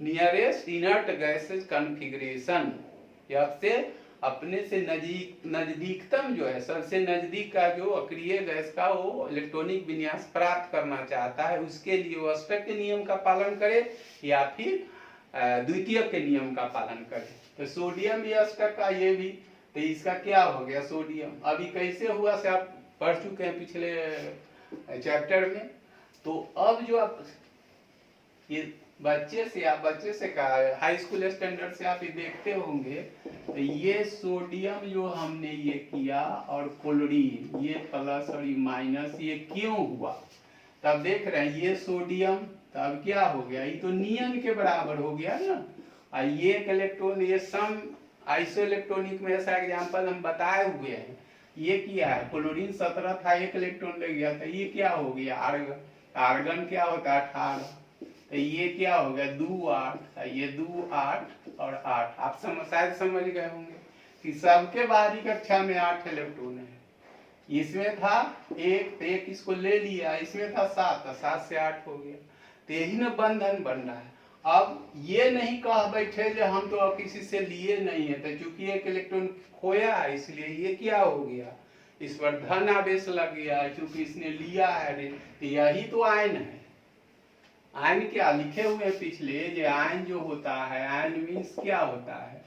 Speaker 1: nearest inert gases configuration. से अपने से नजदीकतम जो है, सबसे नजदीक का जो अक्रिय गैस का वो इलेक्ट्रॉनिक विन्यास प्राप्त करना चाहता है, उसके लिए वो अष्टक के नियम का पालन करे या फिर द्वितीय के नियम का पालन करे। तो सोडियम भी अष्टक का, ये भी। तो इसका क्या हो गया? सोडियम अभी कैसे हुआ से आप पढ़ चुके हैं पिछले चैप्टर में। तो अब जो आप ये बच्चे से का हाई स्कूल स्टैंडर्ड से आप ये देखते होंगे, तो ये सोडियम जो हमने ये किया और क्लोरीन ये प्लस और ये माइनस, ये क्यों हुआ? तब देख रहे हैं ये सोडियम, तब क्या हो गया? ये तो नियन के बराबर हो गया ना। और ये एक इलेक्ट्रॉन, ये सम आइसो इलेक्ट्रॉनिक में ऐसा एग्जाम्पल हम बताए हुए हैं। ये क्या है? क्लोरीन 17 था, 1 इलेक्ट्रॉन लग गया था, ये क्या हो गया? आर्गन। आर्गन क्या होता है? 18। तो ये क्या हो गया? 2 8, ये 2 8 और 8। आप शायद समझ गए होंगे कि सबके बाहरी कक्षा में 8 इलेक्ट्रॉन है। इसमें था 1, तो 1 इसको ले लिया, इसमें था 7, तो 7 से 8 हो गया। तो यही ना बंधन बन रहा है। अब ये नहीं कह बैठे जो हम तो अब किसी से लिए नहीं है, तो चूंकि 1 इलेक्ट्रॉन खोया है इसलिए ये क्या हो गया? इस पर धन आवेश लग गया, चूंकि इसने लिया है। तो यही तो आयन है। आयन क्या लिखे हुए हैं पिछले, जो आयन जो होता है, आयन मीन्स क्या होता है?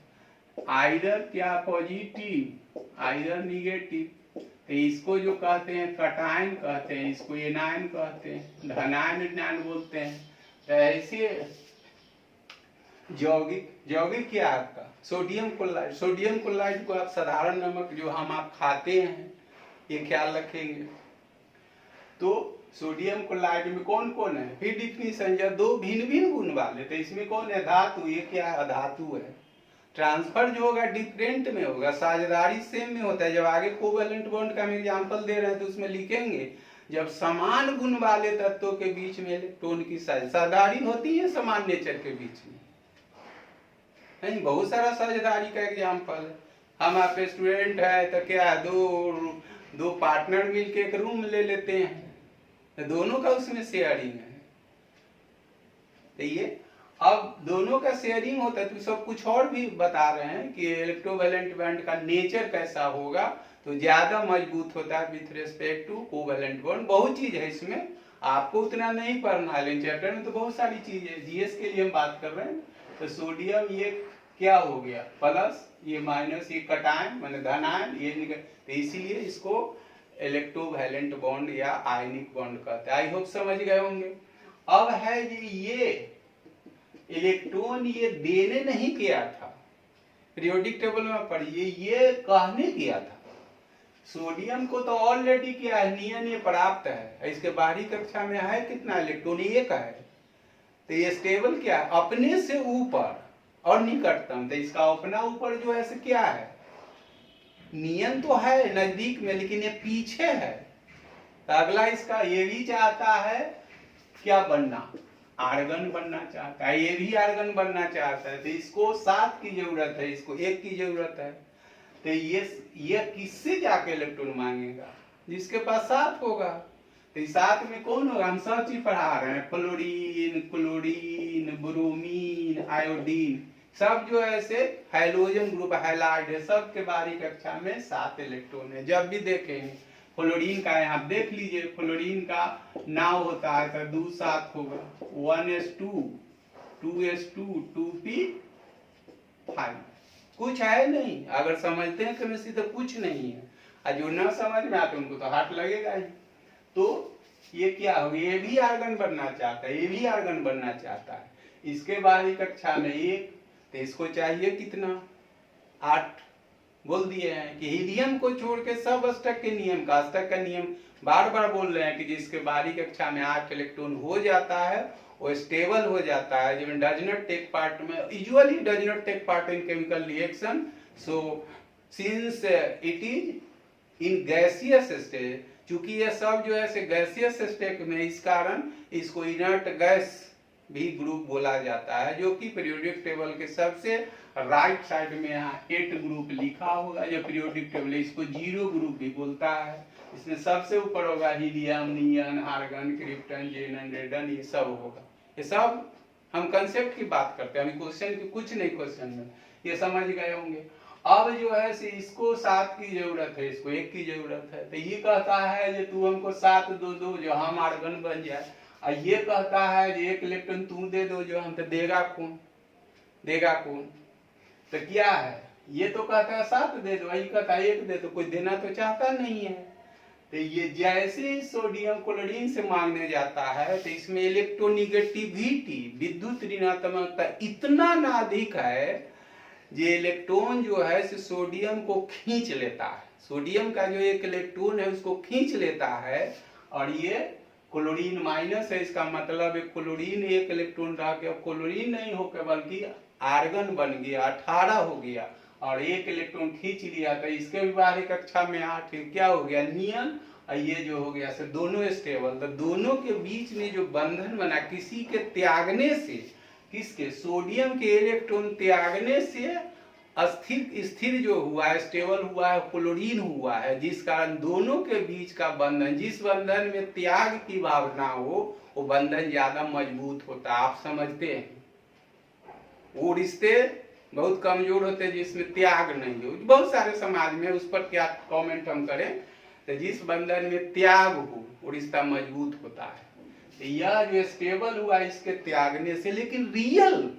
Speaker 1: आइदर क्या? Positive, either negative. तो इसको जो कहते हैं कटायन कहते हैं, इसको एनायन कहते हैं, धनायन एनायन बोलते हैं। तो ऐसे यौगिक क्या आपका? Sodium chloride. सोडियम क्लोराइड को आप साधारण नमक जो आप खाते हैं ये ख्याल रखेंगे। तो सोडियम क्लोराइड में कौन कौन है? फिर डिफिनीशन, या 2 भिन्न गुण वाले। तो इसमें कौन है? धातु। ये क्या है? धातु है। ट्रांसफर जो होगा डिफरेंट में होगा, साझेदारी सेम में होता है। जब आगे कोवेलेंट बॉन्ड का हम एग्जांपल दे रहे हैं तो उसमें लिखेंगे जब समान गुण वाले तत्वों के बीच में इलेक्ट्रॉन की साझेदारी होती है समान नेचर के बीच में। नहीं, बहुत सारा साझेदारी का एग्जांपल है। हम आप स्टूडेंट है तो क्या दो पार्टनर मिलके एक रूम ले लेते हैं, तो दोनों का उसमें शेयरिंग है। तो ये अब दोनों का शेयरिंग होता है। तो सब कुछ और भी बता रहे हैं कि इलेक्ट्रोवैलेंट बॉन्ड का नेचर कैसा होगा, तो ज्यादा मजबूत होता है with respect to covalent bond. बहुत चीज है इसमें, आपको उतना नहीं पढ़ना है, लेकिन चैप्टर में तो बहुत सारी चीज है। जीएस के लिए हम बात कर रहे हैं। तो सोडियम ये क्या हो गया? प्लस, ये माइनस, ये कटायन माने धनायन, ये निकल। तो इसीलिए इसको इलेक्ट्रोवैलेंट बॉन्ड या आयनिक बॉन्ड कहते हैं। आई होप समझ गए होंगे। अब है ये इलेक्ट्रॉन ये देने नहीं किया था, पीरियोडिक टेबल में पढ़िए, ये कहने किया था। सोडियम को तो ऑलरेडी क्या है? नियन ये प्राप्त है। इसके बाहरी कक्षा में है कितना इलेक्ट्रॉन? 1 है। तो ये स्टेबल क्या है? अपने से ऊपर और निकटतम। तो इसका अपना ऊपर जो है क्या है? नियन तो है नजदीक में, लेकिन ये पीछे है। तो अगला इसका ये भी चाहता है क्या बनना? आर्गन बनना चाहता है। ये भी आर्गन बनना चाहता है। तो इसको 7 की जरूरत है, इसको 1 की जरूरत है। तो ये किससे जाके इलेक्ट्रॉन मांगेगा? जिसके पास 7 होगा। तो 7 में कौन होगा? हम सब चीज पढ़ा रहे हैं, फ्लोरीन, क्लोरीन, ब्रोमीन, आयोडीन, सब जो है ऐसे हैलोजन ग्रुप हैलाइड है। सब के बाहरी कक्षा में 7 इलेक्ट्रॉन है। जब भी देखेंगे फ्लोरीन का यहाँ देख लीजिए, फ्लोरीन का नाव होता है तो 2 7 होगा, 1s2 2s2 2p5। कुछ है नहीं, अगर समझते हैं केमिस्ट्री तो कुछ नहीं है, और जो ना समझ में आते उनको तो हाथ लगेगा ही। तो ये क्या हो गया, ये भी आर्गन बनना चाहता है, ये भी आर्गन बनना चाहता है। इसके बाद ही कक्षा में 1, तो इसको चाहिए कितना 8 बोल दिए हैं कि हीलियम को छोड़ के सब अष्टक के नियम का, अष्टक का नियम बार बार बोल रहे हैं कि जिसके बाहरी कक्षा में 8 इलेक्ट्रॉन हो जाता है वो स्टेबल हो जाता है, जो डज नॉट टेक पार्ट में, usually does not take part in chemical reaction. So since it is in gaseous stage, चूंकि ये सब जो है गैसियस स्टेट में, इस कारण इसको इनर्ट गैस भी ग्रुप बोला जाता है, जो कि पीरियोडिक टेबल के सबसे राइट साइड में यहाँ 8 ग्रुप लिखा होगा। ये पीरियोडिक टेबल है, इसको 0 ग्रुप भी बोलता है। इसमें सबसे ऊपर होगा हीलियम, नियन, आर्गन, क्रिप्टन, जेनन, रेडन, ये सब होगा। ये सब हम कंसेप्ट की बात करते हैं, हम क्वेश्चन की कुछ नहीं, क्वेश्चन में ये समझ गए होंगे। अब जो है इसको 7 की जरूरत है, इसको 1 की जरूरत है, तो ये कहता है जो तू हमको 7 दो जो हम आर्गन बन जाए, और ये कहता है जो 1 इलेक्ट्रॉन तू दे दो जो हम, तो देगा कौन, देगा कौन? तो क्या है, ये तो कहता है 7 दे दो, ये कहता है 1 दे दो, कोई देना तो चाहता नहीं है। तो ये जैसे सोडियम क्लोरीन से मांगने जाता है तो इसमें इलेक्ट्रोनिगेटिविटी, विद्युत ऋणात्मकता इतना ना अधिक है, ये इलेक्ट्रॉन जो है सोडियम को खींच लेता है, सोडियम का जो 1 इलेक्ट्रॉन है उसको खींच लेता है, और ये क्लोरीन माइनस है, इसका मतलब है क्लोरीन 1 इलेक्ट्रॉन रह गया, क्लोरीन नहीं होकर बल्कि आर्गन बन गया, 18 हो गया, और 1 इलेक्ट्रॉन खींच लिया, तो इसके भी बाहरी कक्षा में 8 क्या हो गया, नियन, और ये जो हो गया से दोनों स्टेबल। तो दोनों के बीच में जो बंधन बना किसी के त्यागने से, किसके, सोडियम के इलेक्ट्रॉन त्यागने से स्थिर जो हुआ है, स्टेबल हुआ है, क्लोरीन हुआ है, जिस कारण दोनों के बीच का बंधन, जिस बंधन में त्याग की भावना हो वो बंधन ज्यादा मजबूत होता है। आप समझते हैं, वो रिश्ते बहुत कमजोर होते हैं जिसमें त्याग नहीं हो, बहुत सारे समाज में, उस पर क्या कमेंट हम करें, तो जिस बंधन में त्याग हो वो रिश्ता मजबूत होता है। तो यह जो स्टेबल हुआ इसके त्यागने से, लेकिन रियल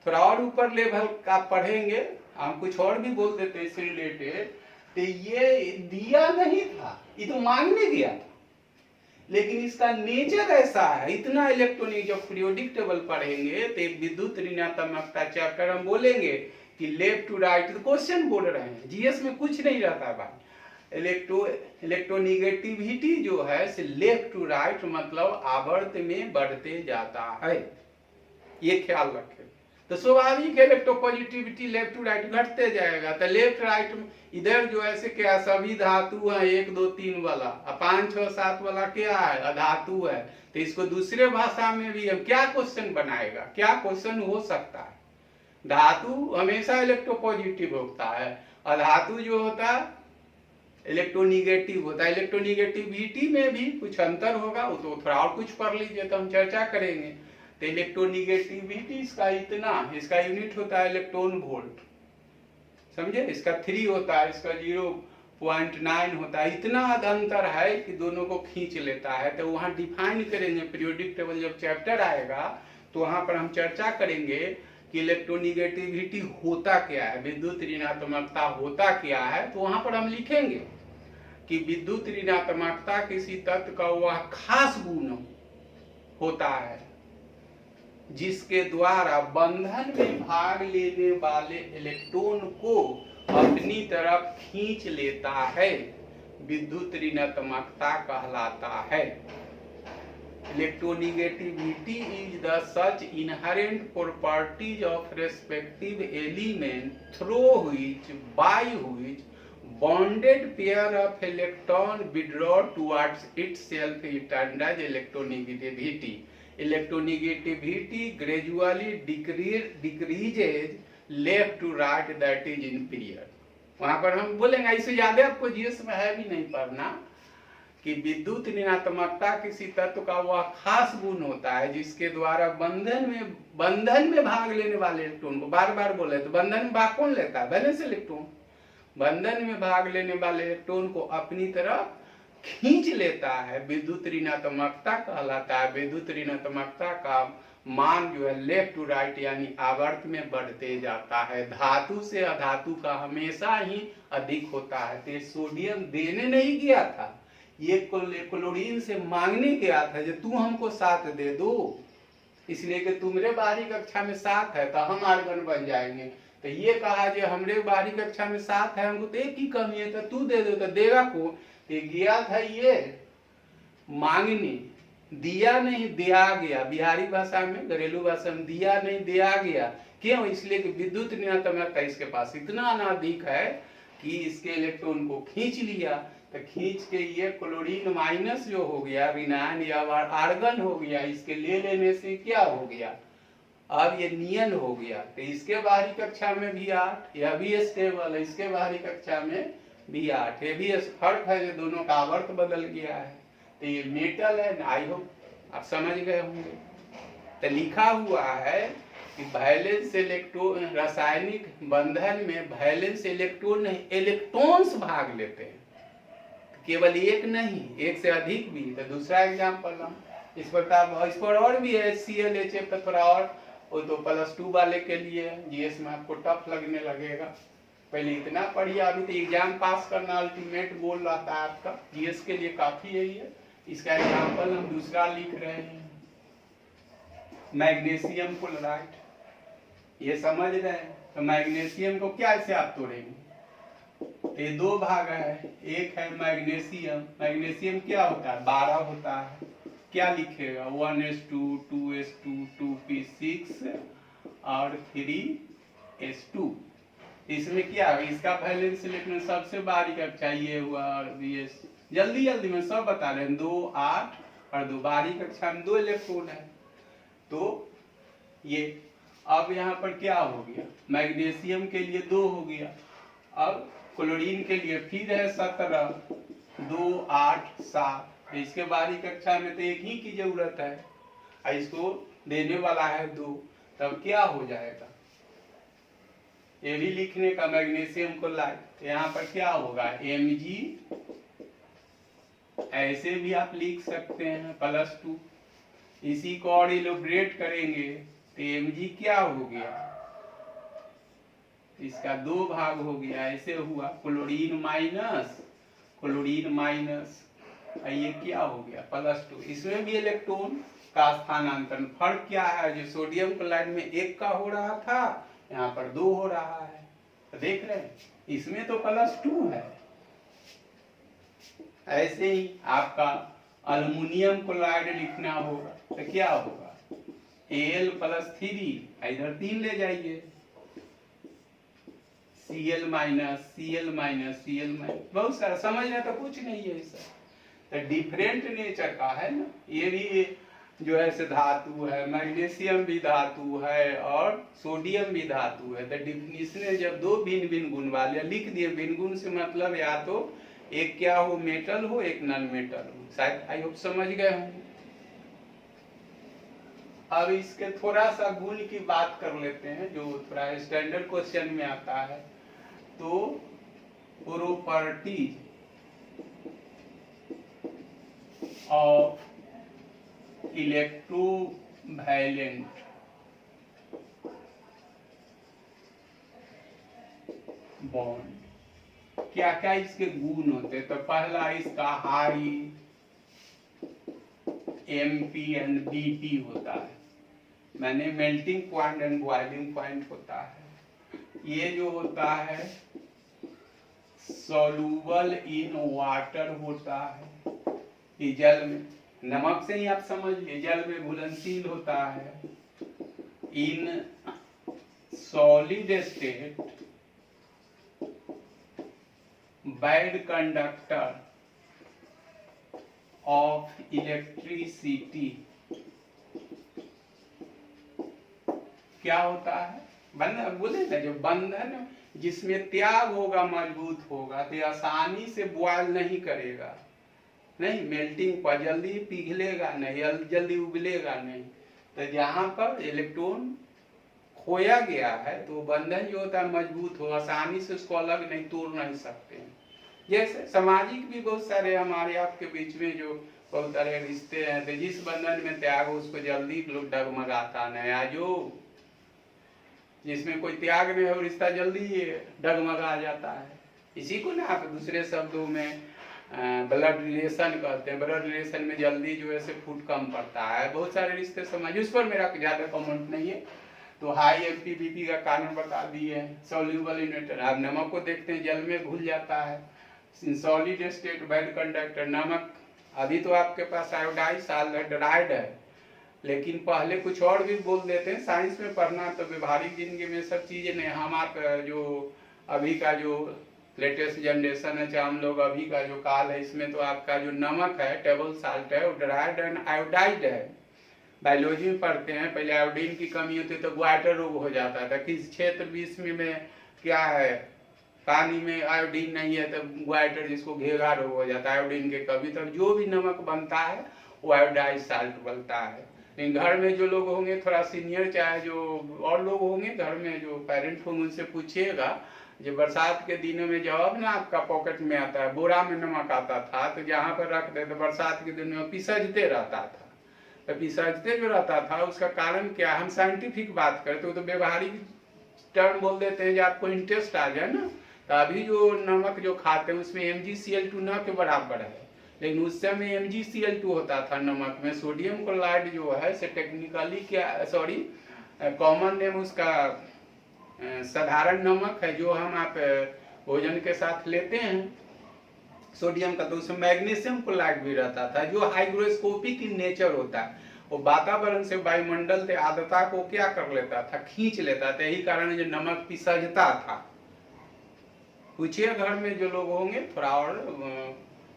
Speaker 1: थोड़ा और ऊपर लेवल का पढ़ेंगे, हम कुछ और भी बोल देते हैं इससे रिलेटेड, तो ये दिया नहीं था, ये तो मांगने गया था, लेकिन इसका नेचर ऐसा है, इतना इलेक्ट्रॉनिक, जब पीरियोडिक टेबल पढ़ेंगे तो एक विद्युत ऋणात्मकता चैप्टर हम बोलेंगे कि लेफ्ट टू राइट, क्वेश्चन बोल रहे हैं, जीएस में कुछ नहीं रहता भाई, इलेक्ट्रोनिगेटिविटी जो है से लेफ्ट टू राइट मतलब आवर्त में बढ़ते जाता है, ये ख्याल रखें। तो स्वाभाविक है इलेक्ट्रोपॉजिटिविटी लेफ्ट टू राइट घटते जाएगा, तो लेफ्ट राइट इधर जो ऐसे क्या सभी धातु है, 1 2 3 वाला, 5 6 7 वाला क्या है, अधातु है। तो इसको दूसरे भाषा में भी हम क्या क्वेश्चन बनाएगा, क्या क्वेश्चन हो सकता है, धातु हमेशा इलेक्ट्रोपॉजिटिव होता है, अधातु जो होता है इलेक्ट्रोनिगेटिव होता है। इलेक्ट्रोनिगेटिविटी में भी कुछ अंतर होगा, वो तो थोड़ा और कुछ पढ़ लीजिए तो हम चर्चा करेंगे। तो इलेक्ट्रोनिगेटिविटी इसका इतना, इसका यूनिट होता है इलेक्ट्रॉन वोल्ट, समझे, इसका 3 होता है, इसका 0.9 होता है, इतना अंतर है कि दोनों को खींच लेता है। तो वहां डिफाइन करेंगे, पीरियोडिक टेबल जब चैप्टर आएगा तो वहां पर हम चर्चा करेंगे कि इलेक्ट्रोनिगेटिविटी होता क्या है, विद्युत ऋणात्मकता होता क्या है। तो वहां पर हम लिखेंगे कि विद्युत ऋणात्मकता किसी तत्व का वह खास गुण होता है जिसके द्वारा बंधन में भाग लेने वाले इलेक्ट्रॉन को अपनी तरफ खींच लेता है, विद्युत ऋणात्मकता कहलाता है। Electronegativity is the such inherent properties of respective element through which, by which bonded pair of electron withdraw towards itself is termed as electronegativity. Electronegativity gradually decreases left to right, that is in period. वहां पर हम बोलेंगे, इससे ज्यादा आपको GS में है भी नहीं पढ़ना, कि विद्युत ऋणात्मकता किसी तत्व का वह खास गुण होता है जिसके द्वारा बंधन में भाग लेने वाले इलेक्ट्रॉन को, बार बार बोले तो बंधन में भाग कौन लेता है, वैलेंस इलेक्ट्रॉन, बंधन में भाग लेने वाले इलेक्ट्रॉन को अपनी तरफ खींच लेता है। विद्युत ऋणात्मकता कहलाता है। विद्युत ऋणात्मकता का मान जो है लेफ्ट टू राइट यानी आवर्त में बढ़ते जाता है। धातु से अधातु का हमेशा ही अधिक होता है। तो सोडियम देने नहीं गया था, ये क्लोरीन से मांगने गया था जो तू हमको साथ दे दो, इसलिए कि तुम्हारे बाहरी कक्षा में साथ है तो हम आर्गन बन जाएंगे। तो ये कहा जो हमरे बाहरी कक्षा में साथ है, हमको तो एक ही कमी है, तो तू दे दो। तो देगा को गया था ये मांगने, दिया नहीं दिया गया। बिहारी भाषा में, घरेलू भाषा में दिया नहीं दिया गया। क्यों? इसलिए कि विद्युत ऋणात्मकता इसके पास इतना अनाधिक है कि इसके इलेक्ट्रॉन को खींच लिया। तो खींच के ये क्लोरीन माइनस जो हो गया, ऋणायन या आर्गन हो गया, इसके ले लेने से क्या हो गया, अब ये नियन हो गया। तो इसके बाहरी कक्षा में भी 8, यह भी स्टेबल है, इसके बाहरी कक्षा में भी 8। ये भी फर्क है, जो दोनों का आवर्त बदल गया है। तो ये मेटल है। आई होप आप समझ गए होंगे। तो लिखा हुआ है कि वैलेंस इलेक्ट्रॉन, रासायनिक बंधन में वैलेंस इलेक्ट्रॉन नहीं, इलेक्ट्रॉन्स भाग लेते हैं। केवल एक नहीं, एक से अधिक भी। तो दूसरा एग्जाम्पल हम इस पर और भी है HCl HF का थोड़ा और, वो तो +2 वाले के लिए, जीएस में आपको टफ लगने लगेगा। पहले इतना पढ़िए, अभी तो एग्जाम पास करना अल्टीमेट गोल रहता है आपका। जीएस के लिए काफी है ये। इसका एग्जाम्पल हम दूसरा लिख रहे हैं, मैग्नीशियम क्लोराइड। ये समझ रहे हैं? तो मैग्नीशियम को क्या से आप तोड़ेंगे? ये 2 भाग है। एक है मैग्नीशियम। मैग्नीशियम क्या होता है? 12 होता है। क्या लिखेगा? 1s2 2s2 2p6 और 3s2। इसमें क्या है? इसका वैलेंस इलेक्ट्रॉन सबसे बारीक कक्षा ये हुआ। और जल्दी जल्दी में सब बता रहे हैं। 2 8 और 2 बारीक कक्षा में 2 इलेक्ट्रॉन है। तो ये अब यहाँ पर क्या हो गया? मैग्नीशियम के लिए 2 हो गया। अब क्लोरीन के लिए फिर है 17, 2 8 7। इसके बाहरी कक्षा में तो एक ही की जरूरत है, इसको देने वाला है 2। तब क्या हो जाएगा? ये भी लिखने का मैग्नीशियम को लाइट। यहाँ पर क्या होगा? Mg, ऐसे भी आप लिख सकते हैं +2। इसी को और इलोब्रेट करेंगे तो Mg क्या हो गया? इसका 2 भाग हो गया। ऐसे हुआ क्लोरीन माइनस क्लोरीन माइनस, ये क्या हो गया? +2। इसमें भी इलेक्ट्रॉन का स्थानांतरण। फर्क क्या है? जो सोडियम क्लोराइड में 1 का हो रहा था, यहाँ पर 2 हो रहा है। तो देख रहे हैं, इसमें तो +2 है। ऐसे ही आपका अल्युमिनियम क्लोराइड लिखना होगा तो क्या होगा? Al +3, इधर 3 ले जाइए, Cl minus Cl minus Cl minus, बहुत सारा समझना तो कुछ नहीं है इसका। तो डिफरेंट नेचर का है ना। ये भी जो है से धातु है, मैग्नीशियम भी धातु है और सोडियम भी धातु है। तो डिफिनेशन जब 2 भिन्न भिन्न गुण वाले लिख दिए, भिन्न गुण से मतलब या तो एक क्या हो, मेटल हो, एक नॉन मेटल हो। शायद आई होप समझ गए होंगे। अब इसके थोड़ा सा गुण की बात कर लेते हैं, जो थोड़ा स्टैंडर्ड क्वेश्चन में आता है। तो प्रॉपर्टीज ऑफ इलेक्ट्रोवैलेंट बॉन्ड, क्या क्या इसके गुण होते हैं? तो पहला इसका हाई MP एंड BP होता है, मैंने melting point and boiling point होता है। ये जो होता है सॉल्यूबल इन वाटर होता है, ये जल में, नमक से ही आप समझ लीजिए, जल में घुलनशील होता है। In solid state bad conductor of electricity. क्या होता है? बंधन बोले ना, जो बंधन जिसमें त्याग होगा, मजबूत होगा, तो आसानी से बॉयल नहीं करेगा, नहीं मेल्टिंग पर जल्दी पिघलेगा नहीं, जल्दी उबलेगा नहीं। तो जहां पर इलेक्ट्रॉन खोया गया है तो बंधन जो होता है मजबूत हो, आसानी से उसको अलग नहीं तोड़ नहीं सकते हैं। जैसे सामाजिक भी बहुत सारे हमारे आपके बीच में जो बहुत सारे रिश्ते हैं, तो जिस बंधन में त्याग हो उसको जल्दी लोग डगमगाता, नया जो जिसमें कोई त्याग नहीं हो रिश्ता जल्दी डगमगा जाता है। इसी को ना आप दूसरे शब्दों में ब्लड रिलेशन कहते हैं। ब्लड रिलेशन में जल्दी जो है से फूट कम पड़ता है। बहुत सारे रिश्ते समाज, उस पर मेरा ज्यादा कमेंट नहीं है। तो हाई एमपी बीपी का कारण बता दिए। सॉल्यूबल इन वाटर, आप नमक को देखते हैं जल में घुल जाता है। सॉलिड स्टेट बैड कंडक्टर, नमक अभी तो आपके पास आयोडाइज हाइड्राइड है, लेकिन पहले कुछ और भी बोल देते हैं। साइंस में पढ़ना तो व्यवहारिक जिंदगी में सब चीजें नहीं। हम आप जो अभी का जो लेटेस्ट जनरेशन है, चाहे हम लोग अभी का जो काल है, इसमें तो आपका जो नमक है टेबल साल्ट है वो ड्राइड एंड आयोडाइड है। बायोलॉजी में पढ़ते हैं, पहले आयोडीन की कमी होती तो ग्वाइटर रोग हो जाता था। किस क्षेत्र विश्व में क्या है, पानी में आयोडीन नहीं है तो ग्वाइटर जिसको घेगा रोग हो जाता है आयोडीन के कमी। तब जो भी नमक बनता है वो आयोडाइज साल्ट बनता है। लेकिन घर में जो लोग होंगे थोड़ा सीनियर, चाहे जो और लोग होंगे घर में जो पेरेंट होंगे, उनसे पूछिएगा जो बरसात के दिनों में जब ना आपका पॉकेट में आता है, बोरा में नमक आता था, तो जहाँ पर रख दे तो बरसात के दिनों में पिसजते रहता था। तो पिसजते जो रहता था उसका कारण क्या, हम साइंटिफिक बात करते हो तो व्यवहारिक टर्म बोल देते हैं जो आपको इंटरेस्ट आ जाए ना। तो अभी जो नमक जो खाते हैं उसमें MgCl2 न के बराबर है, लेकिन उस समय MgCl2 होता था नमक में। सोडियम क्लोराइड जो है से टेक्निकली क्या, सॉरी कॉमन नेम उसका साधारण नमक है जो हम आप भोजन के साथ लेते हैं सोडियम का, तो उसमें मैग्नीशियम क्लोराइड भी रहता था जो हाइग्रोस्कोपिक इन नेचर होता है। वो वातावरण से वायुमंडल से आर्द्रता को क्या कर लेता था, खींच लेता था। यही कारण जो नमक पिसजता था। पूछिए घर में जो लोग होंगे, थोड़ा और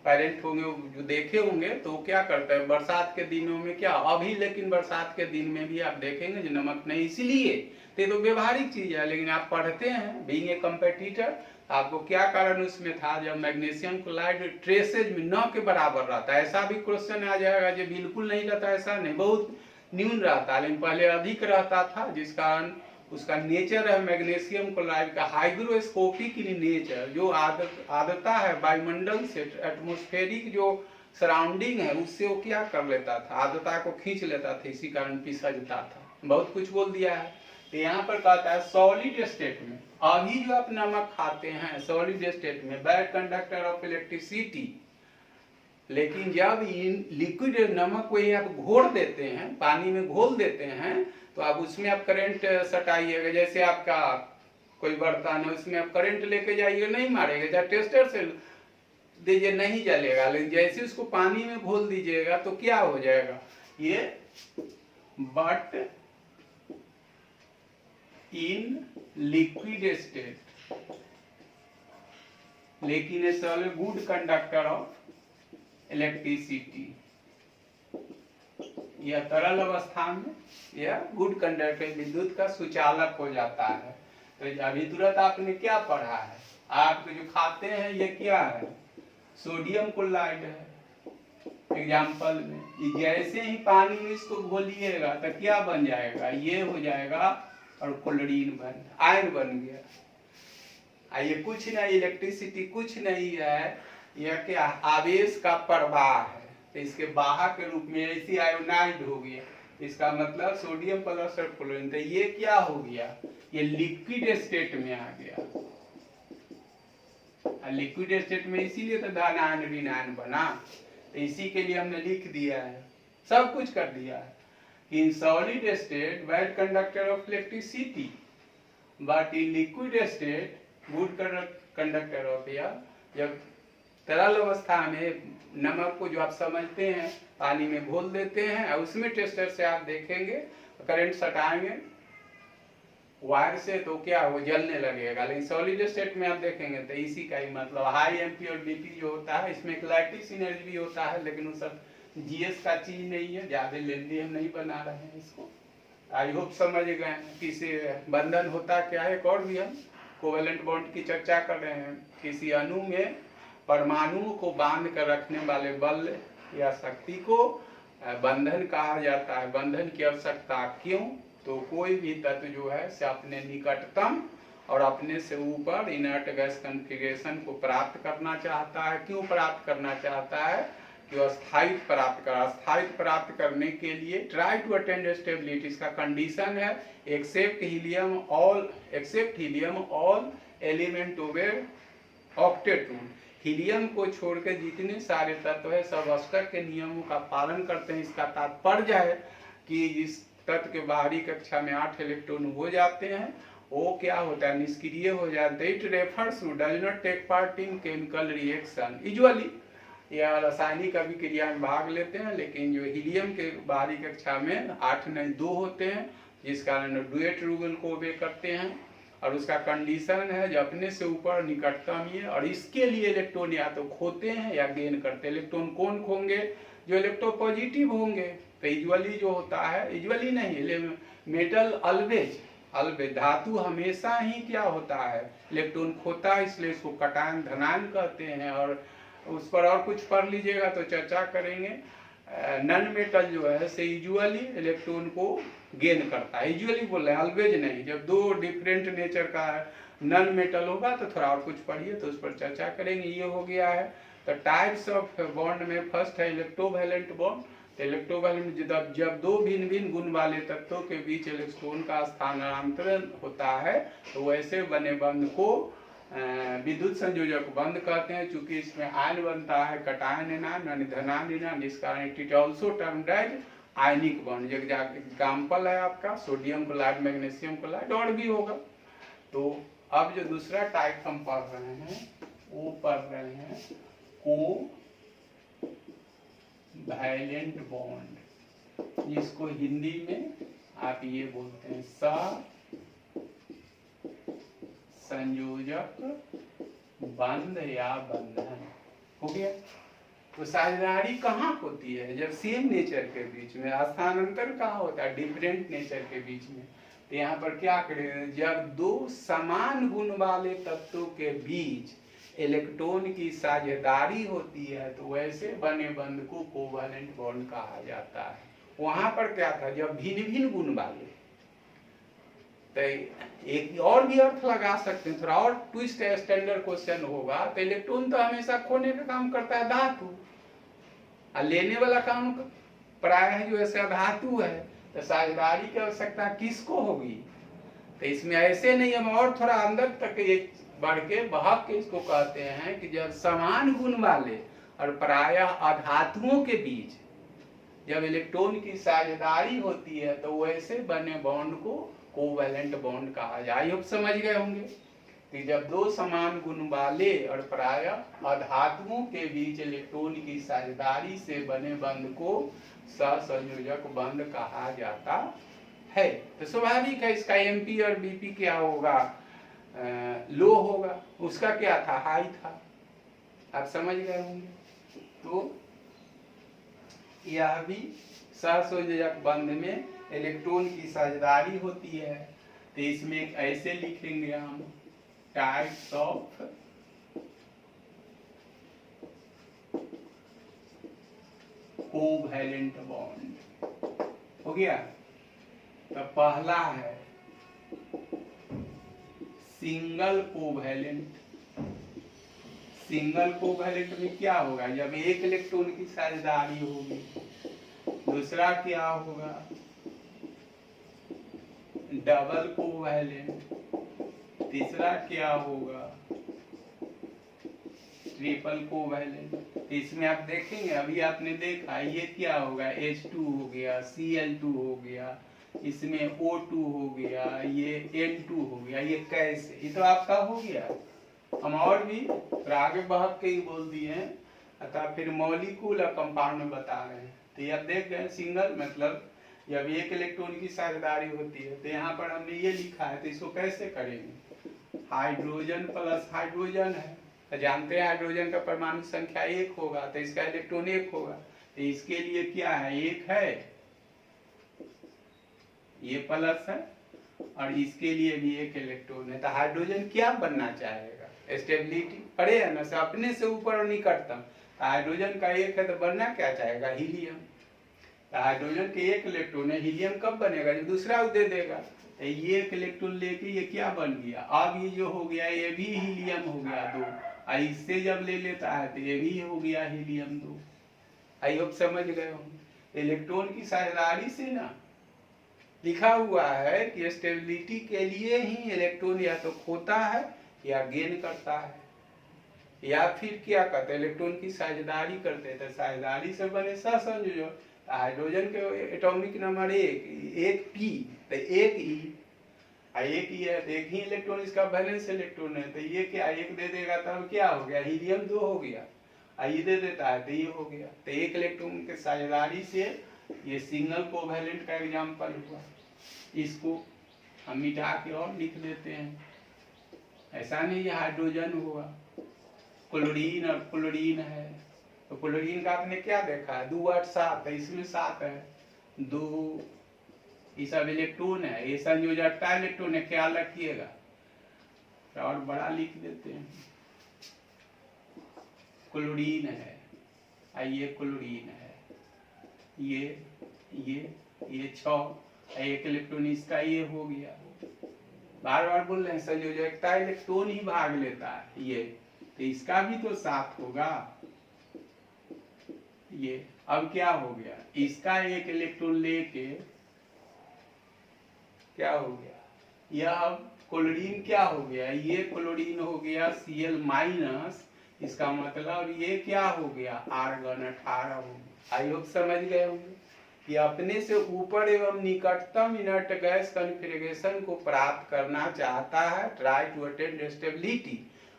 Speaker 1: पेरेंट होंगे जो देखे होंगे, तो क्या करते हैं बरसात के दिनों में क्या, अभी लेकिन बरसात के दिन में भी आप देखेंगे जो नमक नहीं, इसीलिए तो व्यवहारिक चीज है। लेकिन आप पढ़ते हैं बीइंग ए कंपेटिटर, आपको क्या कारण उसमें था जब मैग्नीशियम क्लोराइड ट्रेसेज में न के बराबर रहता है। ऐसा भी क्वेश्चन आ जाएगा जो बिल्कुल नहीं रहता, ऐसा नहीं, बहुत न्यून रहता, लेकिन पहले अधिक रहता था, जिस कारण उसका नेचर है मैग्नीशियम क्लोराइड का हाइग्रोस्कोपिक इन नेचर, जो आर्द्रता है वायुमंडल से, एटमॉस्फेरिक जो सराउंडिंग है उससे वो क्या कर लेता था, आर्द्रता को खींच लेता था, इसी कारण पिसजता था। बहुत कुछ बोल दिया है। तो यहाँ पर कहता है सॉलिड स्टेट में, अभी जो आप नमक खाते हैं सॉलिड स्टेट में बैड कंडक्टर ऑफ इलेक्ट्रिसिटी, लेकिन जब इन लिक्विड नमक को आप घोल देते हैं, पानी में घोल देते हैं, तो आप उसमें आप करंट सटाइएगा। जैसे आपका कोई बर्तन है उसमें आप करंट लेके जाइएगा, नहीं मारेगा, चाहे टेस्टर से दीजिए नहीं जलेगा। लेकिन जैसे उसको पानी में घोल दीजिएगा तो क्या हो जाएगा, ये बट इन लिक्विड स्टेट, लेकिन ए solid good conductor of electricity, यह तरल अवस्था में यह गुड कंडक्टर विद्युत का सुचालक हो जाता है। तो अभी तुरंत आपने क्या पढ़ा है, आप जो खाते हैं ये क्या है, सोडियम क्लोराइड है। एग्जाम्पल में जैसे ही पानी में इसको घोलिएगा तो क्या बन जाएगा, ये हो जाएगा और क्लोरीन बन, आयन बन गया। ये कुछ नहीं, इलेक्ट्रिसिटी कुछ नहीं है, यह क्या आवेश का प्रवाह है। तो इसके बाहर के रूप में ऐसी आयोनाइड हो गया, इसका मतलब सोडियम प्लस और क्लोरीन। तो ये क्या हो गया, ये लिक्विड स्टेट में आ गया। लिक्विड स्टेट में इसीलिए तो धन आयन ऋण आयन बना। तो इसी के लिए हमने लिख दिया है, सब कुछ कर दिया है। In solid state bad conductor of electricity, but in liquid state good conductor of air. जब तरल अवस्था में नमक को जो आप समझते हैं पानी में घोल देते हैं, उसमें टेस्टर से आप देखेंगे, करंट सटाएंगे वायर से तो क्या हो, जलने लगेगा। लेकिन सॉलिड स्टेट में आप देखेंगे तो इसी का ही मतलब हाई एमपी और बीपी जो होता है, इसमें इलेक्ट्रिक एनर्जी भी होता है, लेकिन वो सब जीएस का चीज नहीं है, ज्यादा लेंदी हम नहीं बना रहे हैं इसको। आई होप समझ गए किसी बंधन होता क्या है। एक और भी हम कोवेलेंट बॉन्ड की चर्चा कर रहे हैं। किसी अणु में परमाणुओं को बांध कर रखने वाले बल या शक्ति को बंधन कहा जाता है। बंधन की आवश्यकता क्यों, तो कोई भी तत्व जो है से अपने निकटतम और अपने से ऊपर इनर्ट गैस कॉन्फ़िगरेशन को प्राप्त करना चाहता है। क्यों प्राप्त करना चाहता है? कि स्थायित्व प्राप्त करने के लिए ट्राई टू अटेंड स्टेबिलिटी, इसका कंडीशन है except helium all element obey octet rule. Helium को छोड़ के जितने सारे तत्व है सब अष्टक के नियमों का पालन करते हैं। इसका तात्पर्य है कि जिस तत्व के बाहरी कक्षा में 8 इलेक्ट्रॉन हो जाते हैं वो क्या होता है, निष्क्रिय हो जाते हैं। It refers to does not take part in chemical reaction. Usually या रासायनिक अभिक्रिया में भाग लेते हैं, लेकिन जो हीलियम के बाहरी कक्षा में 8 नहीं 2 होते हैं, जिस कारण डुएट रूल को वे करते हैं। और उसका कंडीशन है जो अपने से ऊपर निकटतम ही है, और इसके लिए इलेक्ट्रॉन या तो खोते हैं या गेन करते हैं। इलेक्ट्रॉन कौन खोंगे? जो इलेक्ट्रोपॉजिटिव होंगे। तो यूजुअली जो होता है, यूजुअली नहीं, मेटल ऑलवेज धातु हमेशा ही क्या होता है, इलेक्ट्रॉन खोता है, इसलिए इसको कटायन धनायन कहते हैं। और उस पर और कुछ पढ़ लीजिएगा तो चर्चा करेंगे। नन मेटल जो है से यूजुअली इलेक्ट्रॉन को गेन करता है। यूजुअली बोल रहे हैं, ऑलवेज नहीं। जब 2 डिफरेंट नेचर का नन मेटल होगा तो थोड़ा और कुछ पढ़िए तो उस पर चर्चा करेंगे। ये हो गया है। तो टाइप्स ऑफ बॉन्ड में फर्स्ट है इलेक्ट्रोवैलेंट बॉन्ड। तो इलेक्ट्रोवैलेंट जब 2 भिन्न भिन्न गुण वाले तत्वों के बीच इलेक्ट्रॉन का स्थानांतरण होता है तो वैसे बने बंध को विद्युत संयोजक बंध कहते हैं। चूंकि इसमें आयन बनता है कटायन यानी धनायन, जिस कारण it also termed as ionic bond. Example है आपका सोडियम क्लोराइड, मैग्नीशियम क्लोराइड, और भी होगा। तो अब जो दूसरा टाइप हम पढ़ रहे हैं वो पढ़ रहे हैं कोवैलेंट बॉन्ड, जिसको हिंदी में आप ये बोलते हैं संयोजक बंध या बंधन। हो गया। तो साझेदारी कहाँ होती है? जब सेम नेचर के बीच में। स्थानांतर कहाँ होता है? डिफरेंट नेचर के बीच में। तो यहाँ पर क्या करेंगे, जब 2 समान गुण वाले तत्वों के बीच इलेक्ट्रॉन की साझेदारी होती है तो वैसे बने बंध को कोवैलेंट बॉन्ड कहा जाता है। वहां पर क्या था, जब भिन्न भिन्न गुण वाले, तो एक और भी अर्थ लगा सकते हैं, थोड़ा और ट्विस्ट स्टैंडर्ड क्वेश्चन होगा। तो इलेक्ट्रॉन तो हमेशा खोने का काम करता है धातु, और लेने वाला काम प्रायः जो है धातु है। तो साझेदारी की आवश्यकता किसको होगी? तो इसमें ऐसे नहीं, हम और थोड़ा अंदर तक एक बढ़ के बहक के इसको कहते हैं कि जब समान गुण वाले और प्रायः अधातुओं के बीच जब इलेक्ट्रॉन की साझेदारी होती है तो वैसे बने बॉन्ड को कोवैलेंट बॉन्ड कहा जाए। आई होप समझ गए होंगे कि जब 2 समान गुण वाले और प्रायः अधातुओं के बीच इलेक्ट्रॉन की साझेदारी से बने बंध को सहसंयोजक बंध कहा जाता है। तो स्वाभाविक है इसका एमपी और बीपी क्या होगा, लो होगा। उसका क्या था, हाई था। आप समझ गए होंगे। तो यह भी सहसंयोजक बंध में इलेक्ट्रॉन की साझेदारी होती है। तो इसमें ऐसे लिखेंगे हम, टाइप्स ऑफ कोवैलेंट बॉन्ड। हो गया। तो पहला है सिंगल कोवैलेंट। सिंगल कोवैलेंट में क्या होगा, जब एक इलेक्ट्रॉन की साझेदारी होगी। दूसरा क्या होगा, डबल कोवैलेंट। तीसरा क्या होगा, ट्रिपल कोवैलेंट। इसमें आप देखेंगे, अभी आपने देखा ये क्या होगा, H2 हो गया, Cl2 हो गया, इसमें O2 हो गया, ये N2 हो गया। ये कैसे, ये तो आपका हो गया। हम और भी आगे बहक के ही बोल दिए हैं, अतः फिर मॉलिक्यूल और कंपाउंड में बता रहे हैं। तो ये आप देख गए, सिंगल मतलब जब एक इलेक्ट्रॉन की साझेदारी होती है। तो यहाँ पर हमने ये लिखा है, तो इसको कैसे करेंगे, हाइड्रोजन प्लस हाइड्रोजन है, तो जानते हैं हाइड्रोजन का परमाणु संख्या 1 होगा, तो इसका इलेक्ट्रॉन 1 होगा। तो इसके लिए क्या है, 1 है, ये प्लस है, और इसके लिए भी 1 इलेक्ट्रॉन है। तो हाइड्रोजन क्या बनना चाहेगा, स्टेबिलिटी पड़े है ना, से अपने से ऊपर और निकटतम। हाइड्रोजन का 1 है तो बनना क्या चाहेगा, हीलियम। हाइड्रोजन के एक इलेक्ट्रॉन है, हीलियम कब बनेगा जब दूसरा दे देगा। ये एक इलेक्ट्रॉन लेके ये क्या बन गया, अब ये जो हो गया ये भी हीलियम हो गया 2, और इससे जब ले लेता है तो ये भी हो गया हीलियम 2। आई होप समझ गए होंगे। इलेक्ट्रॉन की साझेदारी से ना लिखा हुआ है कि स्टेबिलिटी के लिए ही इलेक्ट्रॉन या तो खोता है या गेन करता है, या फिर क्या करते हैं इलेक्ट्रॉन की साझेदारी करते हैं। तो साझेदारी से बने सहसंयोजक, हाइड्रोजन के एटॉमिक नंबर 1 p, तो 1 e, एक ही है तो एक ही इलेक्ट्रॉन इसका बैलेंस इलेक्ट्रॉन है, तो ये क्या 1 दे देगा तब क्या हो गया, हीलियम 2 हो गया। ये दे देता है तो ये हो गया। तो एक इलेक्ट्रॉन के साझेदारी से ये सिंगल कोवैलेंट का एग्जांपल हुआ। इसको हम मिटा के और लिख देते हैं, ऐसा नहीं ये हाइड्रोजन हुआ। क्लोरीन और क्लोरीन है, तो क्लोरीन का आपने क्या देखा है 2 8 7 है, इसमें 7 है, 2 ये सब इलेक्ट्रॉन है, ये संयोजकता इलेक्ट्रॉन है, ख्याल रखिएगा। और बड़ा लिख देते हैं, क्लोरीन है, ये क्लोरीन है, ये 6, एक इलेक्ट्रॉन इसका ये हो गया। बार बार बोल रहे हैं संयोजकता इलेक्ट्रॉन ही भाग लेता है ये, तो इसका भी तो 7 होगा। ये अब क्या हो गया, इसका एक इलेक्ट्रॉन लेके क्या हो गया, यह अब क्लोरीन क्या हो गया, ये क्लोरीन हो गया Cl-, इसका मतलब ये क्या हो गया आर्गन 18 हो गया। आई होप समझ गए होंगे कि अपने से ऊपर एवं निकटतम इनर्ट गैस कॉन्फ़िगरेशन को प्राप्त करना चाहता है, ट्राई टू अटेन स्टेबिलिटी,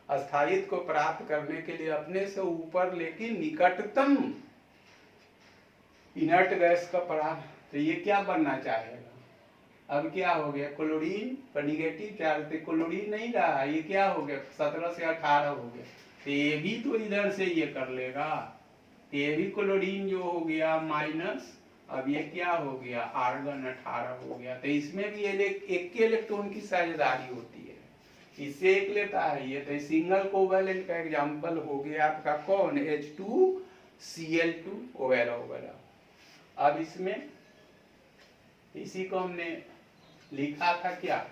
Speaker 1: अस्थायित्व को प्राप्त करने के लिए अपने से ऊपर लेकिन निकटतम इनर्ट गैस का प्राप्त, तो ये क्या बनना चाहेगा। अब क्या हो गया, क्लोरीन पर निगेटिव चार्ज, क्लोरीन नहीं रहा, ये क्या हो गया 17 से 18 हो गया, तो ये भी तो इधर से ये कर लेगा, ये भी क्लोरीन जो हो गया माइनस, अब ये क्या हो गया आर्गन 18 हो गया। तो इसमें भी एक के इलेक्ट्रॉन की साझेदारी होती है, इससे एक लेता है ये, तो सिंगल कोवैलेंट का एग्जांपल हो गया आपका कौन H2Cl2 वगैरह। अब इसमें इसी को हमने लिखा था क्या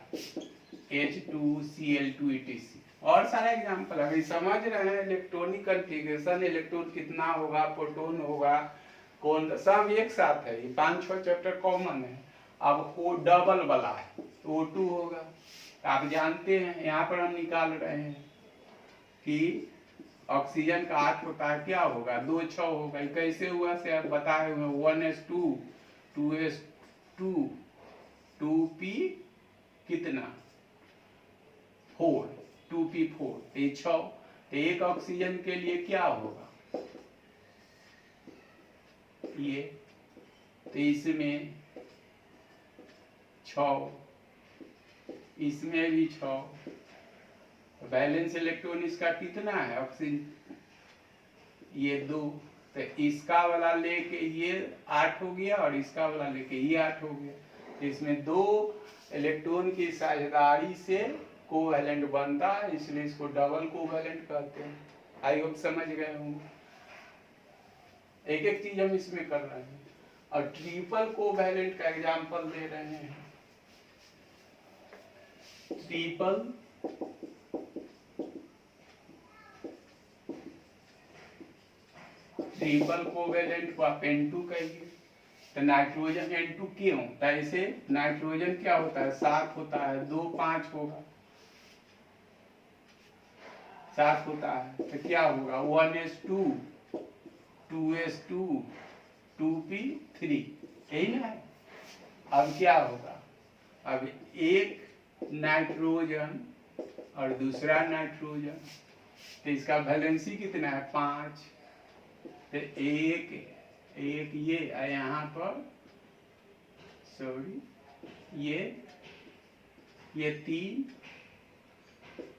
Speaker 1: H2Cl2 etc, और सारा एग्जांपल अभी समझ रहे हैं। इलेक्ट्रॉनिक कॉन्फ़िगरेशन, इलेक्ट्रॉन कितना होगा, प्रोटॉन होगा, कौन, सब एक साथ है, ये 5-6 चैप्टर कॉमन है। अब O डबल वाला है तो O2 होगा, आप जानते हैं यहाँ पर हम निकाल रहे हैं कि ऑक्सीजन का 8 होता है, क्या होगा 2 6 होगा। कैसे हुआ से आप बताए हुए 1s2 2s2 2p कितना 4 2p4 ये 6, तो एक ऑक्सीजन के लिए क्या होगा ये, तो इसमें 6, इसमें भी 6, बैलेंस इलेक्ट्रॉन इसका कितना है ऑक्सीजन ये 2, तो इसका वाला लेके ये 8 हो गया और इसका वाला लेके ये 8 हो गया। तो इसमें 2 इलेक्ट्रॉन की साझेदारी से कोवैलेंट बनता है, इसलिए इसको डबल कोवैलेंट कहते हैं। आई होप समझ गए होंगे, एक एक चीज हम इसमें कर रहे हैं। और ट्रिपल कोवैलेंट का एग्जांपल दे रहे हैं, ट्रिपल कोवैलेंट को आप N2 कहिए। तो नाइट्रोजन N2 क्यों, तो ऐसे नाइट्रोजन क्या होता है 7 होता है, 2 5 होगा, 7 होता है, तो क्या होगा 1s2 2s2 2p3, यही ना है। अब क्या होगा, अब एक नाइट्रोजन और दूसरा नाइट्रोजन, तो इसका वैलेंसी कितना है 5, तो एक ये यहाँ पर सॉरी ये 3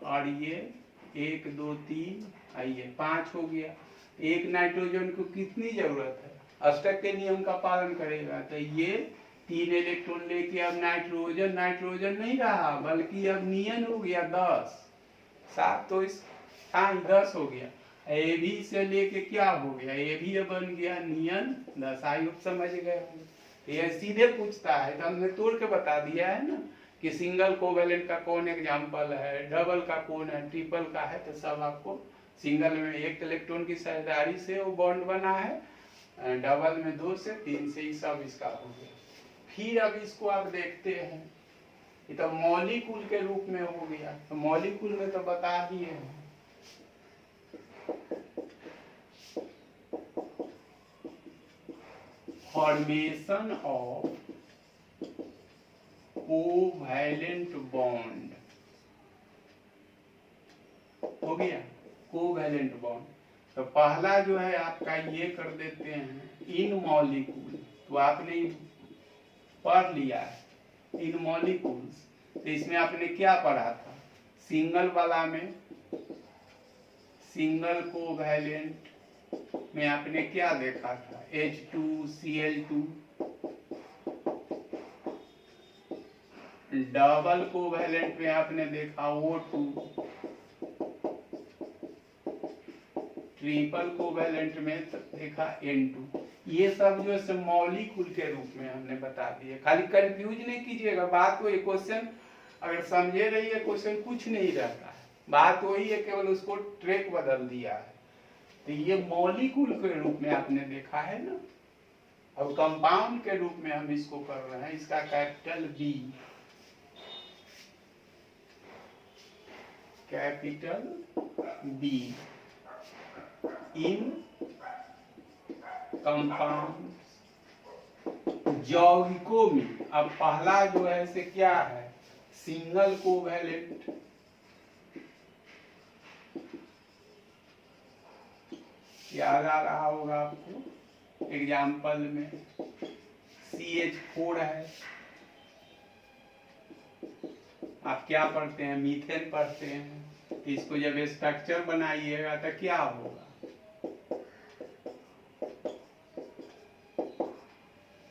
Speaker 1: और ये 1 2 3 आइए 5 हो गया। एक नाइट्रोजन को कितनी जरूरत है, अष्टक के नियम का पालन करेगा, तो ये 3 इलेक्ट्रॉन लेके अब नाइट्रोजन नहीं रहा, बल्कि अब नियन हो गया 10 7, तो इस 10 हो गया। ए भी से लेके क्या हो गया, ए भी बन गया नियन 10 आयुक्त, समझ गए। ये सीधे पूछता है, तो हमने तोड़ के बता दिया है ना कि सिंगल कोवेलेंट का कौन एग्जाम्पल है, डबल का कौन है, ट्रिपल का है। तो सब आपको सिंगल में 1 इलेक्ट्रॉन की साझेदारी से वो बॉन्ड बना है, डबल में 2 से 3 से, ये सब इसका हो गया। फिर अब इसको आप देखते हैं, ये तो मॉलिक्यूल के रूप में हो गया। तो मॉलिक्यूल में तो बता दिए हैं, फॉर्मेशन ऑफ कोवैलेंट बॉन्ड हो गया, कोवैलेंट बॉन्ड। तो पहला जो है आपका ये कर देते हैं इन मॉलिक्यूल, तो आपने पढ़ लिया है इन मॉलिक्यूल्स। तो इसमें आपने क्या पढ़ा था, सिंगल वाला में, सिंगल कोवैलेंट में आपने क्या देखा था, H2Cl2। डबल कोवैलेंट में आपने देखा O2। ट्रिपल कोवैलेंट में देखा N2। ये सब जो है मॉलिक्यूल के रूप में हमने बता दिए। खाली कंफ्यूज नहीं कीजिएगा, बात वही, क्वेश्चन अगर समझे रहिए क्वेश्चन कुछ नहीं रहता है, बात वही है, केवल उसको ट्रैक बदल दिया है। तो ये मॉलिक्यूल के रूप में आपने देखा है ना। अब कंपाउंड के रूप में हम इसको कर रहे हैं, इसका कैपिटल B, कैपिटल B इन कंपाउंड यौगिकों में। अब पहला जो है से क्या है, सिंगल कोवैलेंट, याद आ रहा होगा आपको एग्जाम्पल में CH4 है। आप क्या पढ़ते हैं, मीथेन पढ़ते हैं। इसको जब स्ट्रक्चर बनाइएगा तो क्या होगा,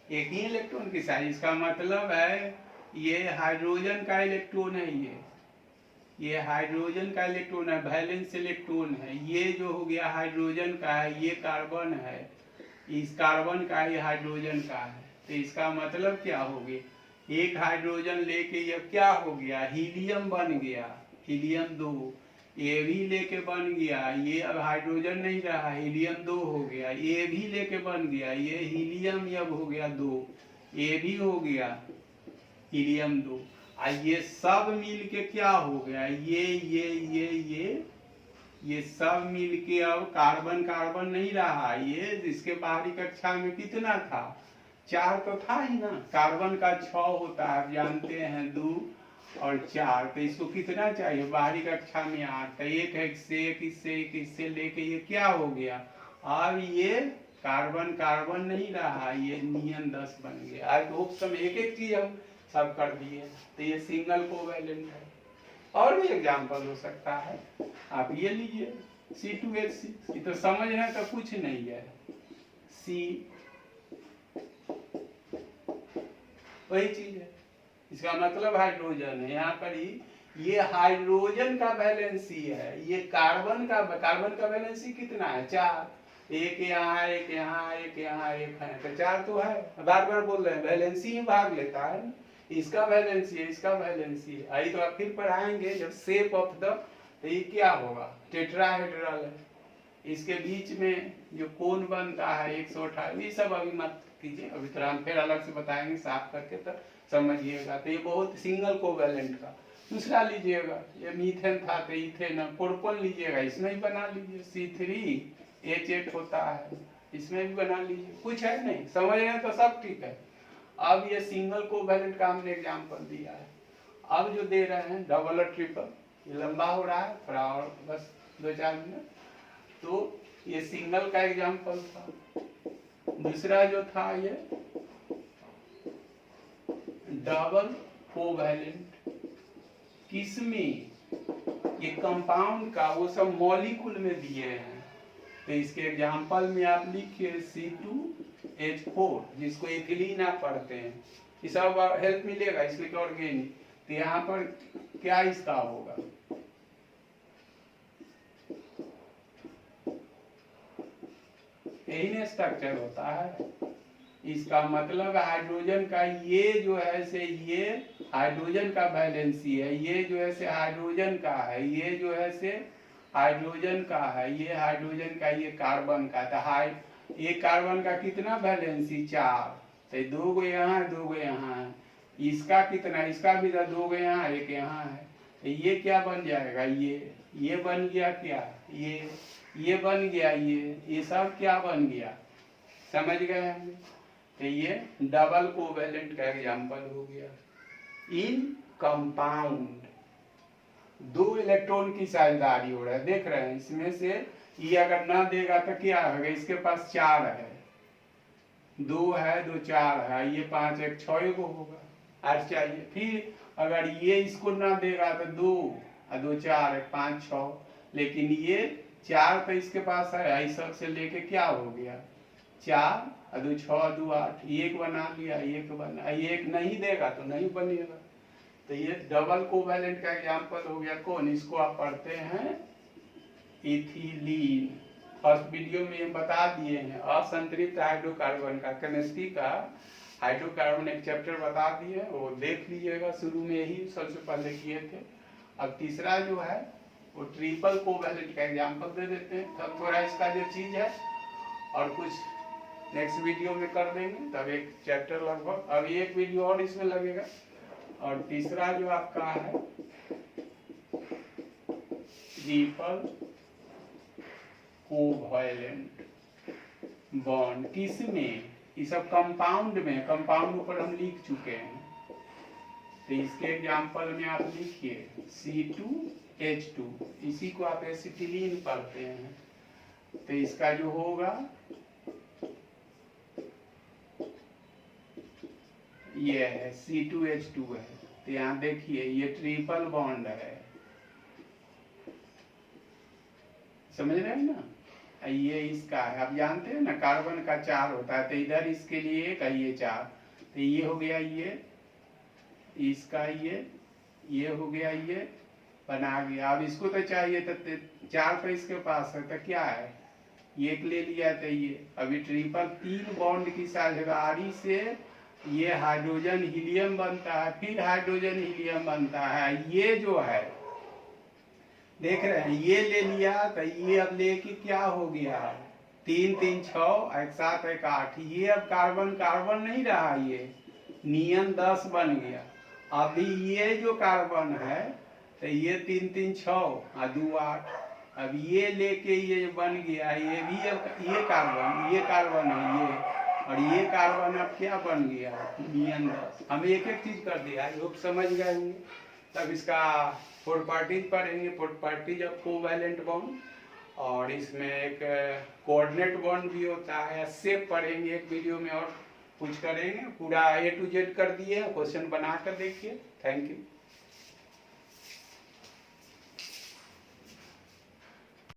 Speaker 1: एक ही इलेक्ट्रॉन की साइज, इसका मतलब है ये हाइड्रोजन का इलेक्ट्रॉन है, ये हाइड्रोजन का इलेक्ट्रॉन है, वैलेंस इलेक्ट्रॉन है। ये जो हो गया हाइड्रोजन का है, ये कार्बन है, इस कार्बन का ही हाइड्रोजन का है। तो इसका मतलब क्या हो गया, एक हाइड्रोजन लेके ये क्या हो गया, हीलियम बन गया, हीलियम 2। ये भी लेके बन गया, ये अब हाइड्रोजन नहीं रहा, हीलियम 2 हो गया। ये भी लेके बन गया, ये हीलियम अब हो गया 2, ये भी हो गया हीलियम 2। ये सब मिल के क्या हो गया, ये सब मिल के अब कार्बन कार्बन नहीं रहा। ये इसके बाहरी कक्षा में कितना था, 4 तो था ही ना। कार्बन का 6 होता है, आप जानते हैं, 2 और 4। तो इसको कितना चाहिए, बाहरी कक्षा में 8। एक है, इससे लेके ये क्या हो गया, अब ये कार्बन कार्बन नहीं रहा, ये नियन 10 बन गया। आज होप सब एक एक चीज हम सब कर दिए। तो ये सिंगल कोवैलेंट है। और भी एग्जाम्पल हो सकता है, आप ये लीजिए C2H6, ये तो समझना तो कुछ नहीं है, C वही चीज है, इसका मतलब हाइड्रोजन है। यहाँ पर ही ये हाइड्रोजन का वैलेंसी है, ये कार्बन का वैलेंसी कितना है, 4। एक यहाँ है, एक यहाँ है, एक यहाँ, एक है, तो 4 तो है। बार बार बोल रहे हैं, वैलेंसी ही भाग लेता है, इसका वैलेंसी है, इसका वैलेंसी है। आई तो आप फिर पढ़ाएंगे जब शेप ऑफ द, तो ये क्या होगा, टेट्राहेड्रल है। इसके बीच में जो कोण बनता है 128, ये सब अभी मत कीजिए, अभी थोड़ा हम फिर अलग से बताएंगे साफ करके, तो समझिएगा। तो ये बहुत सिंगल कोवैलेंट का। दूसरा लीजिएगा, ये मीथेन था तो इथेन, प्रोपन लीजिएगा, इसमें भी बना लीजिए, C3H8 होता है, इसमें भी बना लीजिए, कुछ है नहीं, समझ रहे हैं तो सब ठीक है। अब ये सिंगल कोवैलेंट का हमने एग्जाम्पल दिया है। अब जो दे रहे हैं डबल और ट्रिपल, ये लंबा हो रहा है थोड़ा और बस 2-4 मिनट। तो ये सिंगल का एग्जाम्पल था। दूसरा जो था ये डबल कोवैलेंट, किसमें, ये कंपाउंड का, वो सब मॉलिक्यूल में दिए हैं। तो इसके एग्जाम्पल में आप लिखिए C2H4, जिसको इथिलीन आप पढ़ते हैं, ये सब हेल्प मिलेगा इसमें ऑर्गेनिक। तो यहाँ पर क्या इसका होगा, यही ना स्ट्रक्चर होता है। इसका मतलब हाइड्रोजन का ये जो है से ये हाइड्रोजन का वैलेंसी है, ये जो है से हाइड्रोजन का है, ये जो है से हाइड्रोजन का है, ये हाइड्रोजन का, ये कार्बन का। तो ये कार्बन का कितना वैलेंसी 4, तो 2 गो यहाँ है 2 गो यहाँ है। इसका कितना, इसका भी 2 गो यहाँ 1 यहाँ है। तो ये क्या बन जाएगा, ये बन गया क्या, ये बन गया, ये सब क्या बन गया, समझ गए हम। तो ये डबल कोवेलेंट का एग्जांपल हो गया। इन कंपाउंड 2 इलेक्ट्रॉन की साझेदारी हो रहा है, देख रहे हैं। इसमें से ये अगर ना देगा तो क्या होगा, इसके पास 4 है, 2 है 2 4 है, ये 5 1 6 को होगा और चाहिए। फिर अगर ये इसको ना देगा तो 2 और 2 4 1 5 6, लेकिन ये 4 तो इसके पास है, ऐसा से लेके क्या हो गया 4 और 2 6 2 8, 1 बना लिया, 1 बना, 1 नहीं देगा तो नहीं बनेगा। तो ये डबल कोवेलेंट का एग्जांपल हो गया। कौन, इसको आप पढ़ते हैं इथिलीन। फर्स्ट वीडियो में ये बता दिए हैं, असंतृप्त हाइड्रोकार्बन का केमिस्ट्री का हाइड्रोकार्बन एक चैप्टर बता दिए, वो देख लीजिएगा, शुरू में ही सबसे पहले किए थे। अब तीसरा जो है वो ट्रिपल कोवेलेंट का एग्जांपल दे देते हैं, तब थोड़ा इसका जो चीज है और कुछ नेक्स्ट वीडियो में कर देंगे, तब एक चैप्टर लगभग, अब एक वीडियो और इसमें लगेगा। और तीसरा जो आपका है ट्रिपल कोवेलेंट बॉन्ड, किस में, ये सब कंपाउंड में, कंपाउंड ऊपर हम लिख चुके हैं। तो इसके एग्जांपल में आप लिखिए C2H2, इसी को आप एसिटिलीन पढ़ते हैं। तो इसका जो होगा ये है C2H2 है। तो यहाँ देखिए ये ट्रिपल बॉन्ड है, समझ रहे हैं ना। ये इसका है, आप जानते हैं ना कार्बन का 4 होता है, तो इधर इसके लिए 1 है, ये 4, तो ये हो गया, ये इसका ये हो गया, ये बना गया। अब इसको तो चाहिए तो 4 तो इसके पास है, तो क्या है, ये ले लिया। तो ये अभी ट्रिपल 3 बॉन्ड की साझेदारी से ये हाइड्रोजन हीलियम बनता है, फिर हाइड्रोजन हीलियम बनता है। ये जो है देख रहे हैं, ये ले लिया, तो ये अब लेके क्या हो गया 3 3 6 1 7 1 8, ये अब कार्बन कार्बन नहीं रहा, ये नियन 10 बन गया। अभी ये जो कार्बन है तो ये 3 3 6 और 2 8, अब ये लेके ये बन गया, ये भी ये कार्बन है ये, और ये कार्बन अब क्या बन गया नियन 10। हम एक एक चीज कर दिया, लोग समझ गए होंगे। तब इसका प्रॉपर्टीज पढ़ेंगे, प्रॉपर्टीज ऑफ कोवेलेंट बॉन्ड, और इसमें एक कोऑर्डिनेट बॉन्ड भी होता है, शेप पढ़ेंगे एक वीडियो में, और कुछ करेंगे। पूरा A to Z कर दिए, क्वेश्चन बना कर देखिए। Thank you.